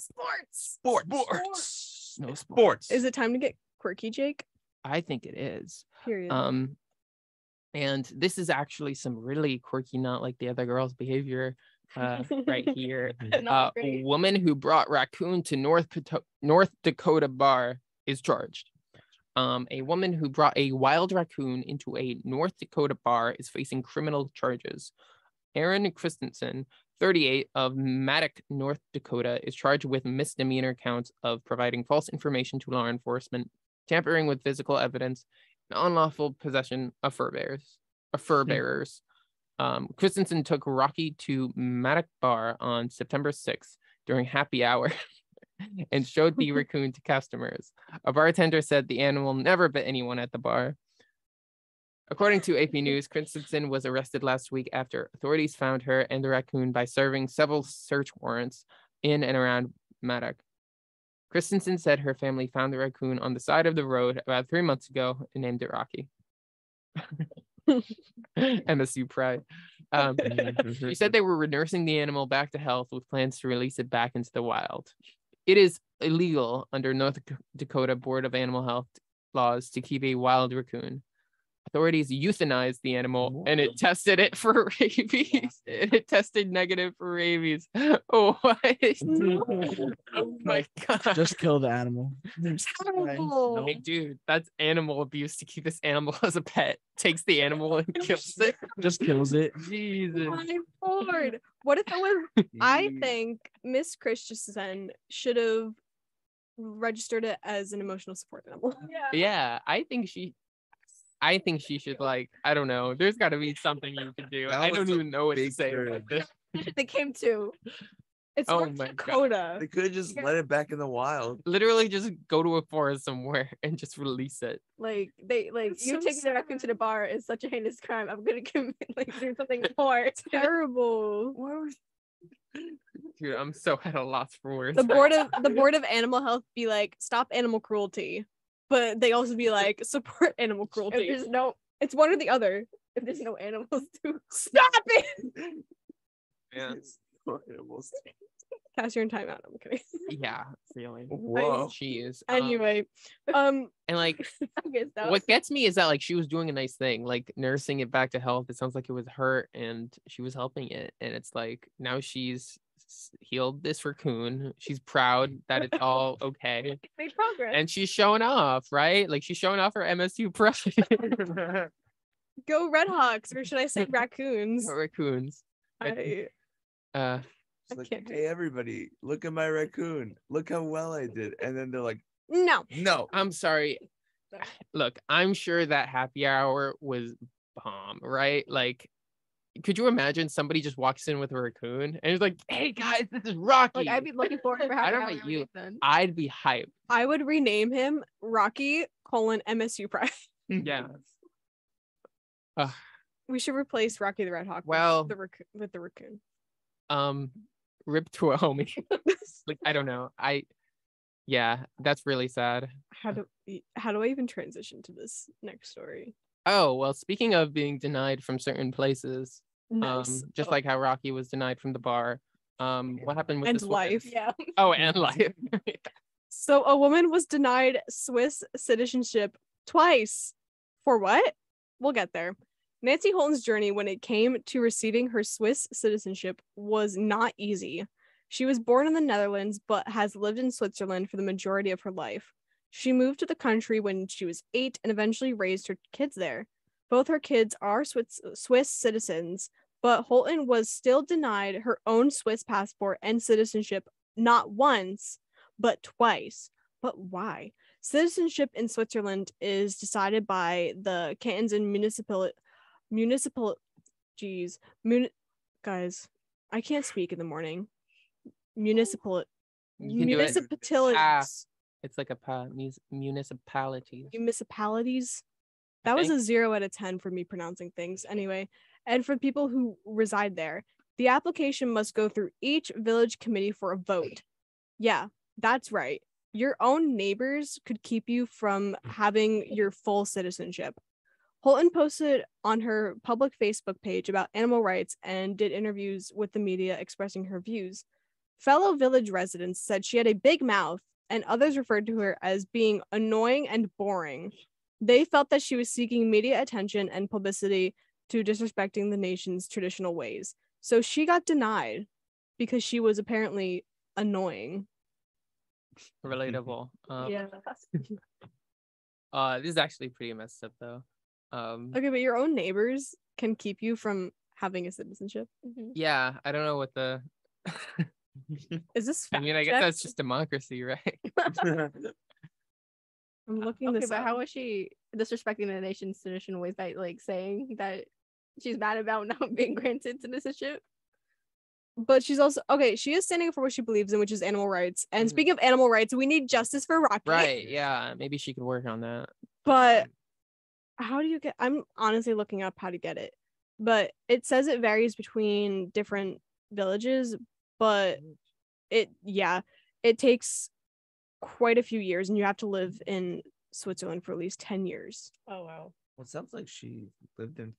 Sports. No sports. Is it time to get quirky, Jake? I think it is. Period. And this is actually some really quirky, not like the other girls' behavior right here. A woman who brought raccoon to North Dakota bar is charged. A woman who brought a wild raccoon into a North Dakota bar is facing criminal charges. Aaron Christensen, 38, of Maddock, North Dakota, is charged with misdemeanor counts of providing false information to law enforcement, tampering with physical evidence, and unlawful possession of fur bearers. Christensen took Rocky to Maddock Bar on September 6th during happy hour and showed the raccoon to customers. A bartender said the animal never bit anyone at the bar. According to AP News, Christensen was arrested last week after authorities found her and the raccoon by serving several search warrants in and around Maddock. Christensen said her family found the raccoon on the side of the road about 3 months ago and named it Rocky. MSU pride. She said they were nursing the animal back to health with plans to release it back into the wild. It is illegal under North Dakota Board of Animal Health laws to keep a wild raccoon. Authorities euthanized the animal and it tested it for rabies. It tested negative for rabies. Oh, what? Oh my God. Just kill the animal. Terrible. Hey, dude, that's animal abuse to keep this animal as a pet. Takes the animal and kills it. Just kills it. Jesus. My lord. What if it was? I think Miss Christensen should have registered it as an emotional support animal. Yeah, I think she should, like, I don't know. There's got to be something you can do. I don't even know what to say about this. They came to. It's Oh North my Dakota. They could have just let it back in the wild. Literally just go to a forest somewhere and just release it. Like It's you so taking the raccoon to the bar is such a heinous crime. I'm gonna commit do something more. Terrible. Dude, I'm so at a loss for words. The board of animal health be like, stop animal cruelty, but they also be like, support animal If cruelty. there's no It's one or the other. if there's no animals to Stop it. Yeah. Cass, you're in timeout. I'm kidding. Yeah, feeling. Whoa. She is. Anyway, And like, okay, so what gets me is that like she was doing a nice thing, like nursing it back to health. It sounds like it was hurt and she was helping it. And it's like now she's healed this raccoon. She's proud that it's all okay. made progress. And she's showing off, right? Like she's showing off her MSU pride. go Red Hawks, or should I say raccoons? Raccoons. It's like, can't do hey, everybody, look at my raccoon. Look how well I did. And then they're like, No. no. I'm sorry. Look, I'm sure that happy hour was bomb, right? Like, could you imagine somebody just walks in with a raccoon and it's like, hey guys, this is Rocky. Like I'd be looking forward for I don't happy know hour you. with Nathan. I'd be hyped. I would rename him Rocky : MSU Pride. Yeah. We should replace Rocky the Red Hawk Well- with the raccoon. Rip to a homie. Like, I don't know. Yeah, that's really sad. How do I even transition to this next story? Oh, well, speaking of being denied from certain places, Nice. just like how Rocky was denied from the bar, what happened with And this woman? life. Yeah. Oh, and life. So a woman was denied Swiss citizenship twice. For what? We'll get there. Nancy Holton's journey when it came to receiving her Swiss citizenship was not easy. She was born in the Netherlands, but has lived in Switzerland for the majority of her life. She moved to the country when she was 8 and eventually raised her kids there. Both her kids are Swiss citizens, but Holton was still denied her own Swiss passport and citizenship not once, but twice. But why? Citizenship in Switzerland is decided by the cantons and guys, I can't speak in the morning. Municipalities. It's like a municipalities. Municipalities. That was a 0 out of 10 for me pronouncing things. Anyway, and for people who reside there, the application must go through each village committee for a vote. Yeah, that's right. Your own neighbors could keep you from having your full citizenship. Holton posted on her public Facebook page about animal rights and did interviews with the media expressing her views. Fellow village residents said she had a big mouth, and others referred to her as being annoying and boring. They felt that she was seeking media attention and publicity to disrespecting the nation's traditional ways. So she got denied because she was apparently annoying. Relatable. Yeah. This is actually pretty messed up though. Okay, but your own neighbors can keep you from having a citizenship. Yeah, I don't know what the is this I mean, I guess that's just democracy, right? I'm looking Okay, this but up. how was she disrespecting the nation's traditional ways by like saying that she's mad about not being granted citizenship? But she's also okay, she is standing up for what she believes in, which is animal rights. And speaking of animal rights, we need justice for Rocky. Right, yeah. Maybe she could work on that. But how do you get I'm honestly looking up how to get it. But it says it varies between different villages, but it takes quite a few years, and you have to live in Switzerland for at least 10 years. Oh wow. Well, it sounds like she lived in.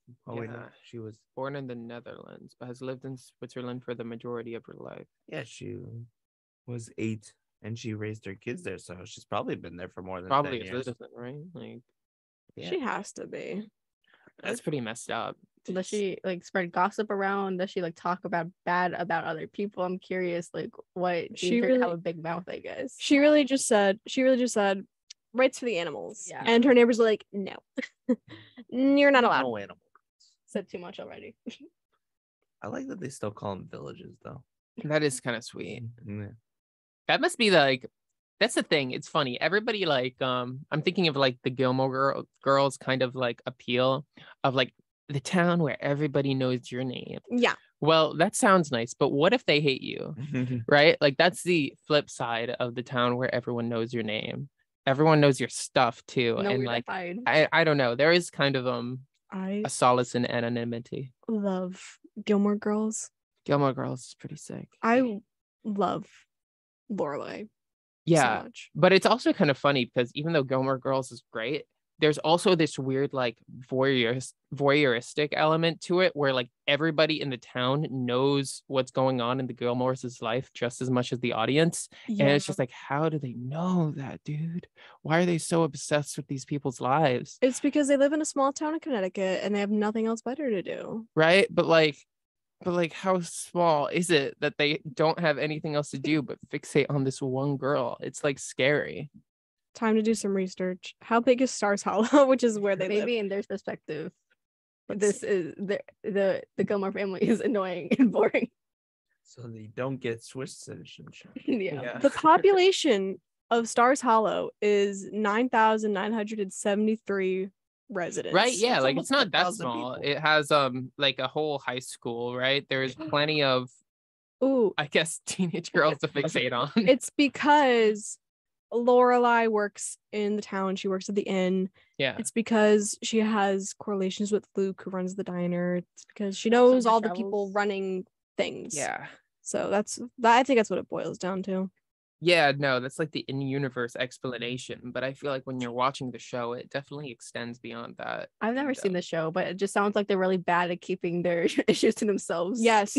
She was born in the Netherlands, but has lived in Switzerland for the majority of her life. Yeah, she was 8, and she raised her kids there, so she's probably been there for more than probably 10 a years. citizen, right? Like, yeah. She has to be. That's pretty messed up. Does she like spread gossip around? Does she like talk bad about other people? I'm curious, like what She she really have a big mouth, I guess. She really just said rights for the animals. Yeah. And her neighbors are like, no. You're not allowed. No animal. Said too much already. I like that they still call them villages, though. That is kind of sweet. Yeah. That must be like, that's the thing. It's funny. Everybody like, I'm thinking of like the Gilmore Girls kind of like appeal of like the town where everybody knows your name. Yeah. Well, that sounds nice, but what if they hate you? Right? Like that's the flip side of the town where everyone knows your name. Everyone knows your stuff too. No, and like I don't know. There is kind of a solace in anonymity. Love Gilmore Girls. Gilmore Girls is pretty sick. I love Lorelai. Yeah, so much. But it's also kind of funny because even though Gilmore Girls is great, there's also this weird like voyeuristic element to it where like everybody in the town knows what's going on in the Gilmore's life just as much as the audience. Yeah. And it's just like, how do they know that, dude? Why are they so obsessed with these people's lives? It's because they live in a small town in Connecticut and they have nothing else better to do. Right? But like how small is it that they don't have anything else to do but fixate on this one girl? It's like scary. Time to do some research. How big is Stars Hollow, which is where they live? Maybe in their perspective, this is the Gilmore family is annoying and boring. So they don't get Swiss citizenship. Yeah. The population of Stars Hollow is 9,973 residents. Right? Yeah, That's like almost it's not that 1,000 small. people. It has like a whole high school, right? There's plenty of I guess teenage girls to fixate on. It's because Lorelai works in the town. She works at the inn. Yeah. It's because she has correlations with Luke, who runs the diner. It's because she knows all the people running things. Yeah. So I think that's what it boils down to. Yeah, no, that's like the in-universe explanation. But I feel like when you're watching the show, it definitely extends beyond that. I've never seen the show, but it just sounds like they're really bad at keeping their issues to themselves. Yes,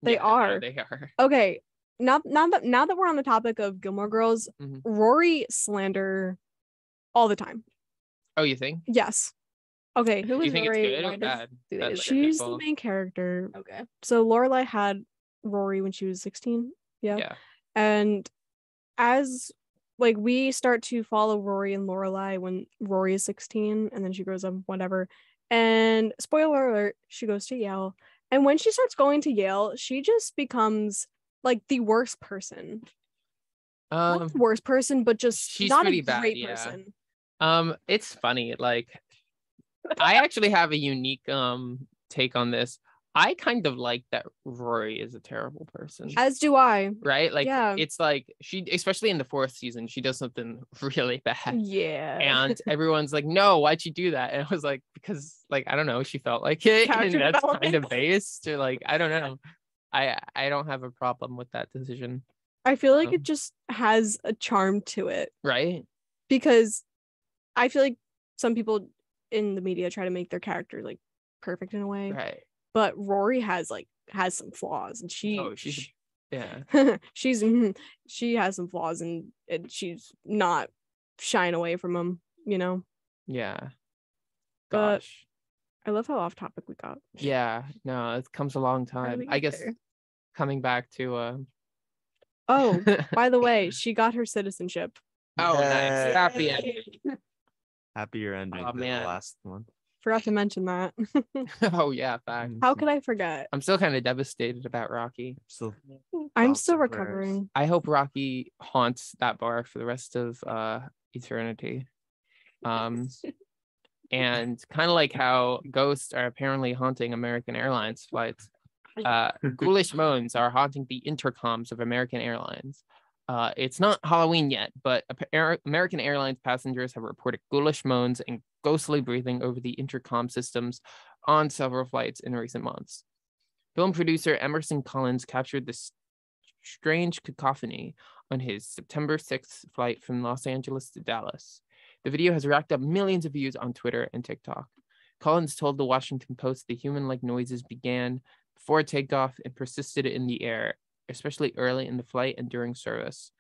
they are. Yeah, they are. Okay. Now that we're on the topic of Gilmore Girls, Rory slander all the time. Oh, you think? Yes. Okay. Do you think it's good or bad? She's the main character. Okay. So Lorelai had Rory when she was 16. Yeah. And as like we start to follow Rory and Lorelai when Rory is 16 and then she grows up, whatever. And spoiler alert, she goes to Yale. And when she starts going to Yale, she just becomes like the worst person. Not the worst person, but just she's not pretty a bad, great yeah. person. It's funny. Like, I actually have a unique take on this. I kind of like that Rory is a terrible person. As do I. Right? Like, yeah. It's like she, especially in the 4th season, she does something really bad. Yeah. And everyone's like, no, why'd she do that? And I was like, because, like, I don't know, she felt like it. Character And that's kind development. of based, or like, I don't know. I don't have a problem with that decision. I feel like it just has a charm to it. Right? Because I feel like some people in the media try to make their character like perfect in a way. Right. But Rory has some flaws, and she yeah. she has some flaws, and she's not shying away from them, you know. Yeah. But Gosh. I love how off topic we got. Yeah. No, it comes a long time. I guess coming back to Oh, by the way, she got her citizenship. Oh, nice. Happy ending. Happier ending Oh, than man. the last one. Forgot to mention that. Oh yeah, fact. How could I forget? I'm still kind of devastated about Rocky. I'm still recovering. I hope Rocky haunts that bar for the rest of eternity. And kind of like how ghosts are apparently haunting American Airlines flights. Ghoulish moans are haunting the intercoms of American Airlines. It's not Halloween yet, but American Airlines passengers have reported ghoulish moans and ghostly breathing over the intercom systems on several flights in recent months. Film producer Emerson Collins captured this strange cacophony on his September 6th flight from Los Angeles to Dallas. The video has racked up millions of views on Twitter and TikTok. Collins told the Washington Post the human-like noises began before takeoff and persisted in the air, especially early in the flight and during service.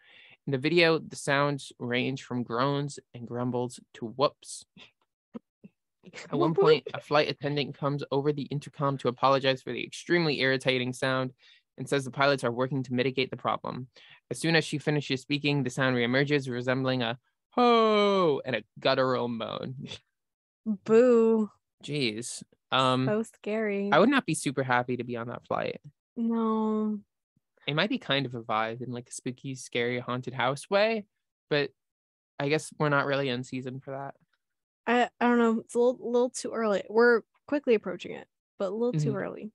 In the video, the sounds range from groans and grumbles to whoops. At one point, a flight attendant comes over the intercom to apologize for the extremely irritating sound and says the pilots are working to mitigate the problem. As soon as she finishes speaking, the sound reemerges, resembling a ho and a guttural moan. Boo. Jeez. So scary. I would not be super happy to be on that flight. No. It might be kind of a vibe in like a spooky, scary, haunted house way, but I guess we're not really in season for that. I don't know. It's a little too early. We're quickly approaching it, but a little too early.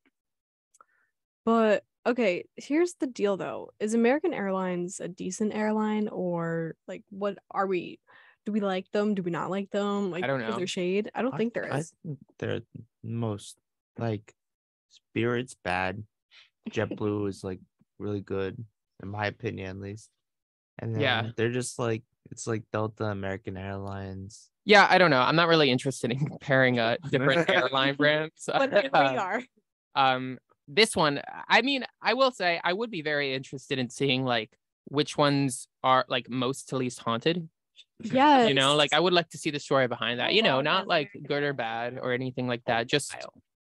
But okay, here's the deal though. Is American Airlines a decent airline, or like what are we? Do we like them? Do we not like them? Like, I don't know. Is there shade? I don't think there is. I think they're most like Spirit's bad. JetBlue is like really good, in my opinion, at least. And then they're just like, it's like Delta, American Airlines. Yeah, I don't know. I'm not really interested in comparing different airline brands. But here we are. This one, I mean, I will say I would be very interested in seeing like which ones are like most to least haunted. Yes. You know, like I would like to see the story behind that. You know, not like good or bad or anything like that. Just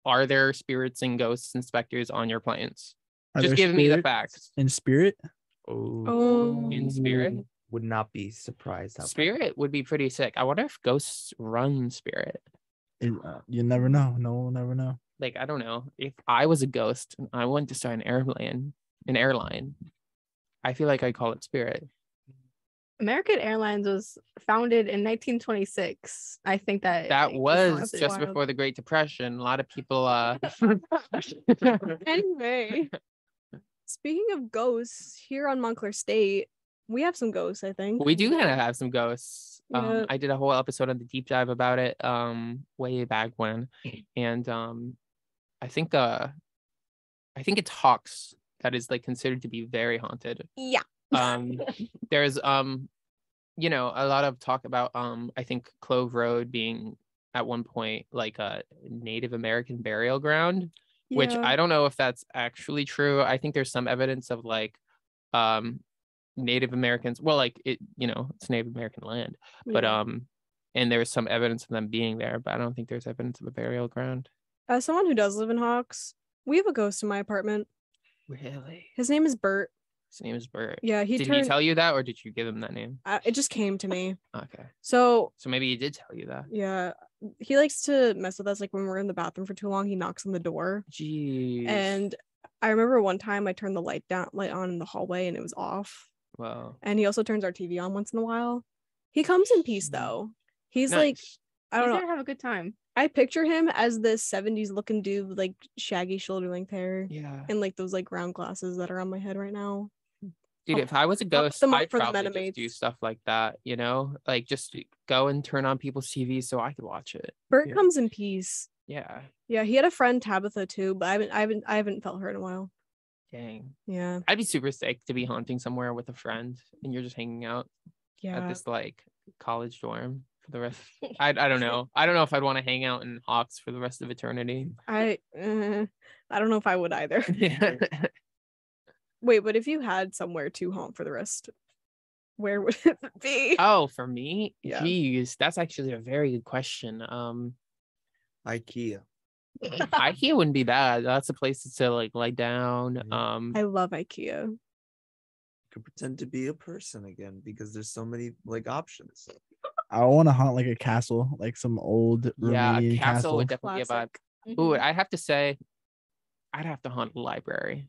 are there spirits and ghosts and specters on your planes? Just give me the facts. In Spirit? Oh. In Spirit? Would not be surprised. Spirit would be pretty sick. I wonder if ghosts run Spirit. You never know. No one will never know. Like, I don't know. If I was a ghost and I wanted to start an airline, I feel like I'd call it Spirit. American Airlines was founded in 1926. I think that was just before the Great Depression. A lot of people Anyway, speaking of ghosts, here on Montclair State, we have some ghosts, I think. We do kind of have some ghosts. Yeah. I did a whole episode on the deep dive about it way back when. And I think it's Hawks that is like considered to be very haunted. Yeah. There's you know, a lot of talk about I think Clove Road being at one point like a Native American burial ground, which I don't know if that's actually true. I think there's some evidence of like Native Americans, well, like it, you know, it's Native American land, but and there's some evidence of them being there, but I don't think there's evidence of a burial ground. As someone who does live in Hawks, we have a ghost in my apartment. Really? His name is Bert. His name is Bert. Yeah, Did he tell you that, or did you give him that name? It just came to me. Okay. So maybe he did tell you that. yeah, he likes to mess with us. Like when we're in the bathroom for too long, he knocks on the door. Jeez. And I remember one time I turned the light on in the hallway and it was off. Wow. And he also turns our TV on once in a while. He comes in peace though. He's Nice. like, I don't He's know. there to have a good time. I picture him as this 70s looking dude with like shaggy shoulder length hair Yeah. and like those like round glasses that are on my head right now. Dude, if I was a put ghost, them up I'd for the probably just Metamotes. do stuff like that, you know? Like just go and turn on people's TVs so I could watch it. Bert Yeah. comes in peace. Yeah. Yeah, he had a friend Tabitha too, but I haven't felt her in a while. Dang. Yeah. I'd be super sick to be haunting somewhere with a friend and you're just hanging out at Yeah. this like college dorm for the rest. I don't know. I don't know if I'd want to hang out in Hawks for the rest of eternity. I don't know if I would either. Yeah. Wait, but if you had somewhere to haunt for the rest, where would it be? Oh, for me? Yeah. Jeez, that's actually a very good question. IKEA. IKEA wouldn't be bad. That's a place to like lie down. I love IKEA. You could pretend to be a person again because there's so many like options. I want to haunt like a castle, like some old Yeah, a Romanian castle would definitely be a vibe. Classic. Ooh, I have to say, I'd have to haunt a library.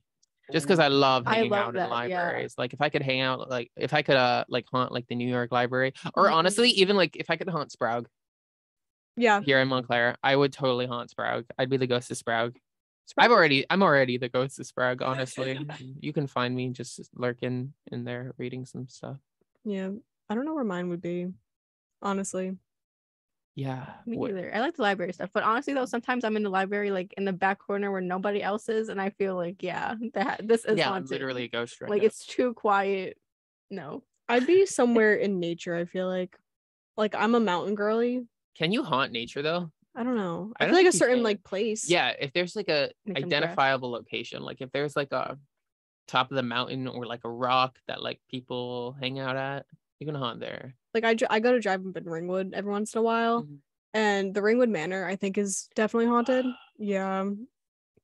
Just because I love I hanging love out that, in yeah. libraries. Like if I could hang out, like if I could like haunt like the New York Library, or honestly, even like if I could haunt Sprague Yeah. here in Montclair, I would totally haunt Sprague. I'd be the ghost of Sprague. I'm already the ghost of Sprague, honestly. You can find me just lurking in there reading some stuff. Yeah. I don't know where mine would be, honestly. Yeah. Me either. I like the library stuff, but honestly though, sometimes I'm in the library like in the back corner where nobody else is, and I feel like this is Yeah, I'm haunted. literally a ghost right Like now. it's too quiet. No. I'd be somewhere in nature, I feel like. Like I'm a mountain girly. Can you haunt nature though? I don't know. I I don't feel like a think you certain can. like place. Yeah, if there's like a Make some grass. identifiable location, like if there's like a top of the mountain or like a rock that like people hang out at, you can haunt there. Like I go to drive up in Ringwood every once in a while. Mhm. And the Ringwood Manor, I think, is definitely haunted. Yeah.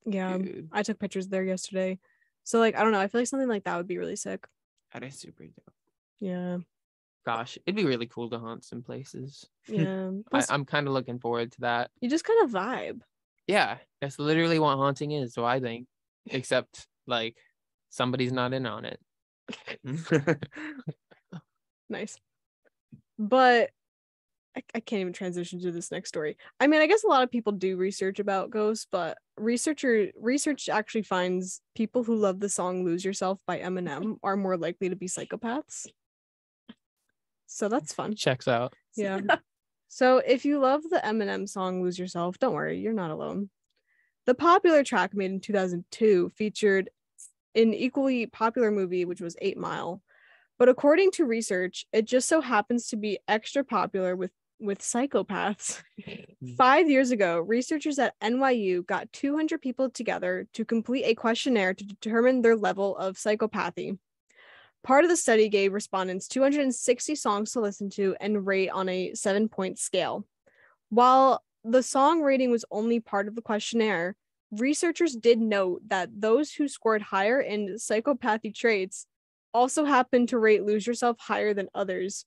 Yeah. Dude, I took pictures there yesterday. So like I don't know. I feel like something like that would be really sick. that is super dope. Yeah. Gosh, it'd be really cool to haunt some places. Yeah. Plus, I'm kind of looking forward to that. you just kind of vibe. Yeah, that's literally what haunting is, so I think. Except like somebody's not in on it. Nice. But I can't even transition to this next story. I mean, I guess a lot of people do research about ghosts, but research actually finds people who love the song Lose Yourself by Eminem are more likely to be psychopaths. So that's fun. Checks out. Yeah. So if you love the Eminem song Lose Yourself, don't worry, you're not alone. The popular track made in 2002 featured an equally popular movie, which was 8 Mile. But according to research, it just so happens to be extra popular with psychopaths. 5 years ago, researchers at NYU got 200 people together to complete a questionnaire to determine their level of psychopathy. Part of the study gave respondents 260 songs to listen to and rate on a 7-point scale. While the song rating was only part of the questionnaire, researchers did note that those who scored higher in psychopathy traits also happened to rate Lose Yourself higher than others.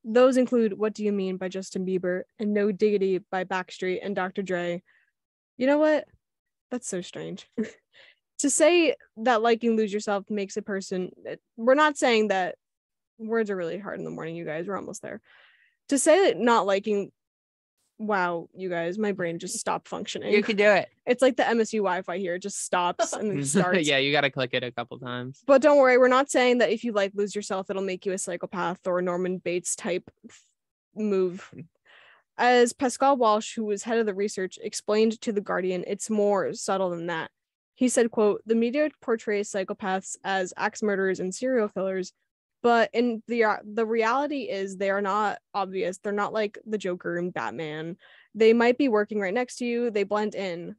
Those include What Do You Mean by Justin Bieber and No Diggity by Backstreet and Dr. Dre. You know what? That's so strange. To say that liking Lose Yourself makes a person, we're not saying that words are really hard in the morning, you guys. We're almost there. To say that not liking, wow, you guys, my brain just stopped functioning. You can do it. It's like the MSU Wi-Fi here. It just stops and then starts. Yeah, you got to click it a couple times. But don't worry, we're not saying that if you like Lose Yourself, it'll make you a psychopath or a Norman Bates type move. As Pascal Walsh, who was head of the research, explained to The Guardian, it's more subtle than that. He said, quote, the media portrays psychopaths as axe murderers and serial killers, but in the reality is they are not obvious. They're not like the Joker and Batman. They might be working right next to you. They blend in.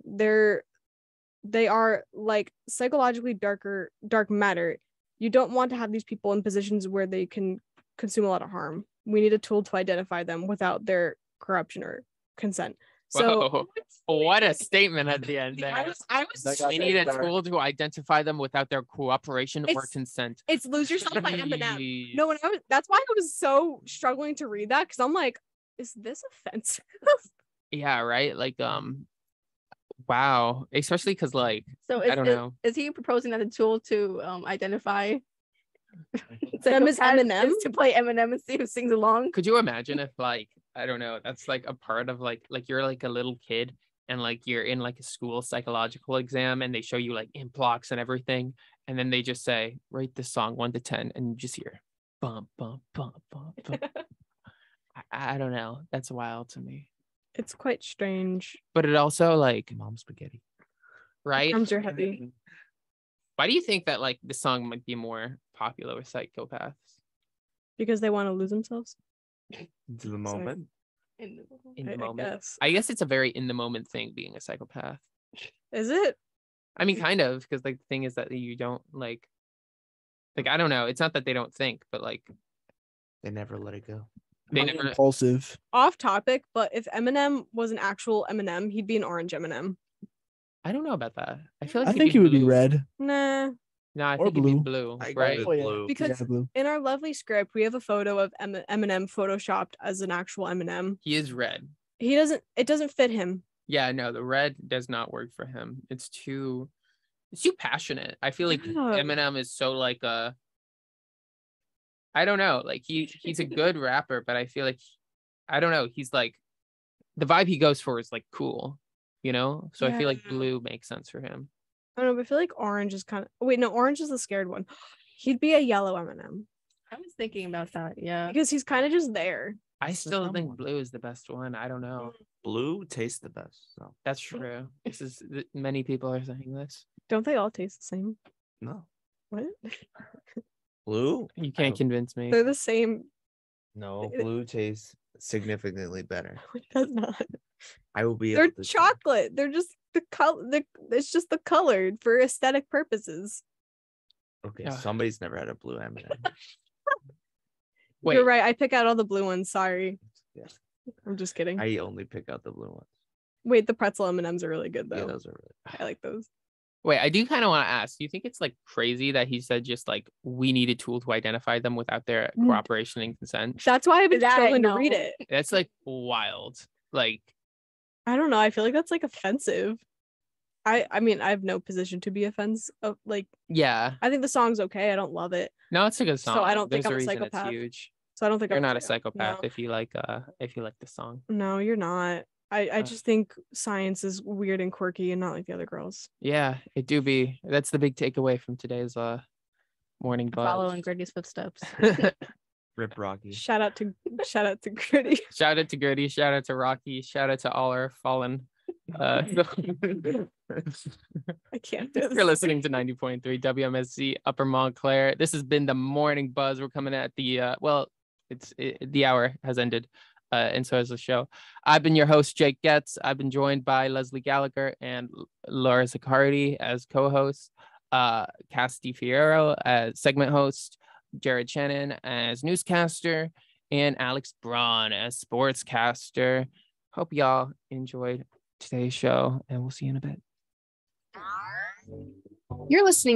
They are like psychologically dark matter. You don't want to have these people in positions where they can consume a lot of harm. We need a tool to identify them without their corruption or consent. So Whoa, what a statement at the end there. I was We need a tool to identify them without their cooperation or consent. It's Lose Yourself by Eminem. No, that's why I was so struggling to read that, because I'm like, is this offensive? Yeah, right. Like, wow. Especially because, like, So I don't know. Is he proposing that the tool to identify them as Eminem? Is to play Eminem and see who sings along? Could you imagine if, like, I don't know, that's like a part of like you're like a little kid and like you're in like a school psychological exam and they show you like int blocks and everything, and then they just say, rate this song 1 to 10, and you just hear bump bump bump bump bump. I don't know. That's wild to me. It's quite strange. But it also, like, Mom spaghetti. Right? Arms are heavy. Why do you think that like the song might be more popular with psychopaths? Because they want to lose themselves. Into the moment. In the moment. Guess. I guess it's a very in the moment thing being a psychopath. Is it? I mean, kind of, because like the thing is that you don't like I don't know. It's not that they don't think, but like They never let it go. they never. Impulsive. Off topic, but if Eminem was an actual Eminem, he'd be an orange Eminem. I don't know about that. I feel like I think he would be blue. red. Nah. No, I Or think he'd be blue. blue, I right? go with blue. Because Yeah, blue. in our lovely script, we have a photo of Eminem photoshopped as an actual Eminem. He is red. It doesn't fit him. Yeah, no, the red does not work for him. It's too passionate. I feel like Yeah. Eminem is so like I don't know, like he's a good rapper, but I feel like I don't know, he's like the vibe he goes for is like cool, you know? So I feel like Yeah. blue makes sense for him. I don't know, but I feel like orange is kind of. Wait, no, orange is the scared one. He'd be a yellow Eminem I was thinking about that. Yeah. because he's kind of just there. I still dumb think one. blue is the best one. I don't know. Blue tastes the best. So That's true. Many people are saying this. Don't they all taste the same? no. What? Blue? You can't convince me. They're the same. No, blue tastes significantly better. It does not. I will be They're able to chocolate. They're just the color. It's just the colored for aesthetic purposes. Okay, Yeah. somebody's never had a blue M&M. Wait, You're right. I pick out all the blue ones. Sorry. Yeah. I'm just kidding. I only pick out the blue ones. Wait, the pretzel M&Ms are really good though. Yeah, those are really I like those. wait, I do kind of want to ask, do you think it's like crazy that he said just like we need a tool to identify them without their cooperation and consent? That's why I've been That I struggling to know. read it. That's like wild. Like, I don't know. I feel like that's like offensive. I mean, I have no position to be offensive. Like, yeah, I think the song's okay. I don't love it. no, it's a good song. So I don't think There's I'm a reason psychopath. It's huge. So I don't think You're I'm not a psychopath No. if you like the song. No, you're not. I just think science is weird and quirky and not like the other girls. Yeah, it do be. That's the big takeaway from today's morning buzz. Following Grady's footsteps. Rip Rocky. Shout out to Gritty. Shout out to Gritty, shout out to Rocky, shout out to all our fallen. I can't do this. You're listening to 90.3 WMSC Upper Montclair. This has been the morning buzz. We're coming at the the hour has ended, and so has the show. I've been your host, Jake Goetz. I've been joined by Leslie Gallagher and Laura Zaccardi as co-hosts, Cass DiFiero as segment host, Jared Shannon as newscaster, and Alex Braun as sportscaster. Hope y'all enjoyed today's show, and we'll see you in a bit. You're listening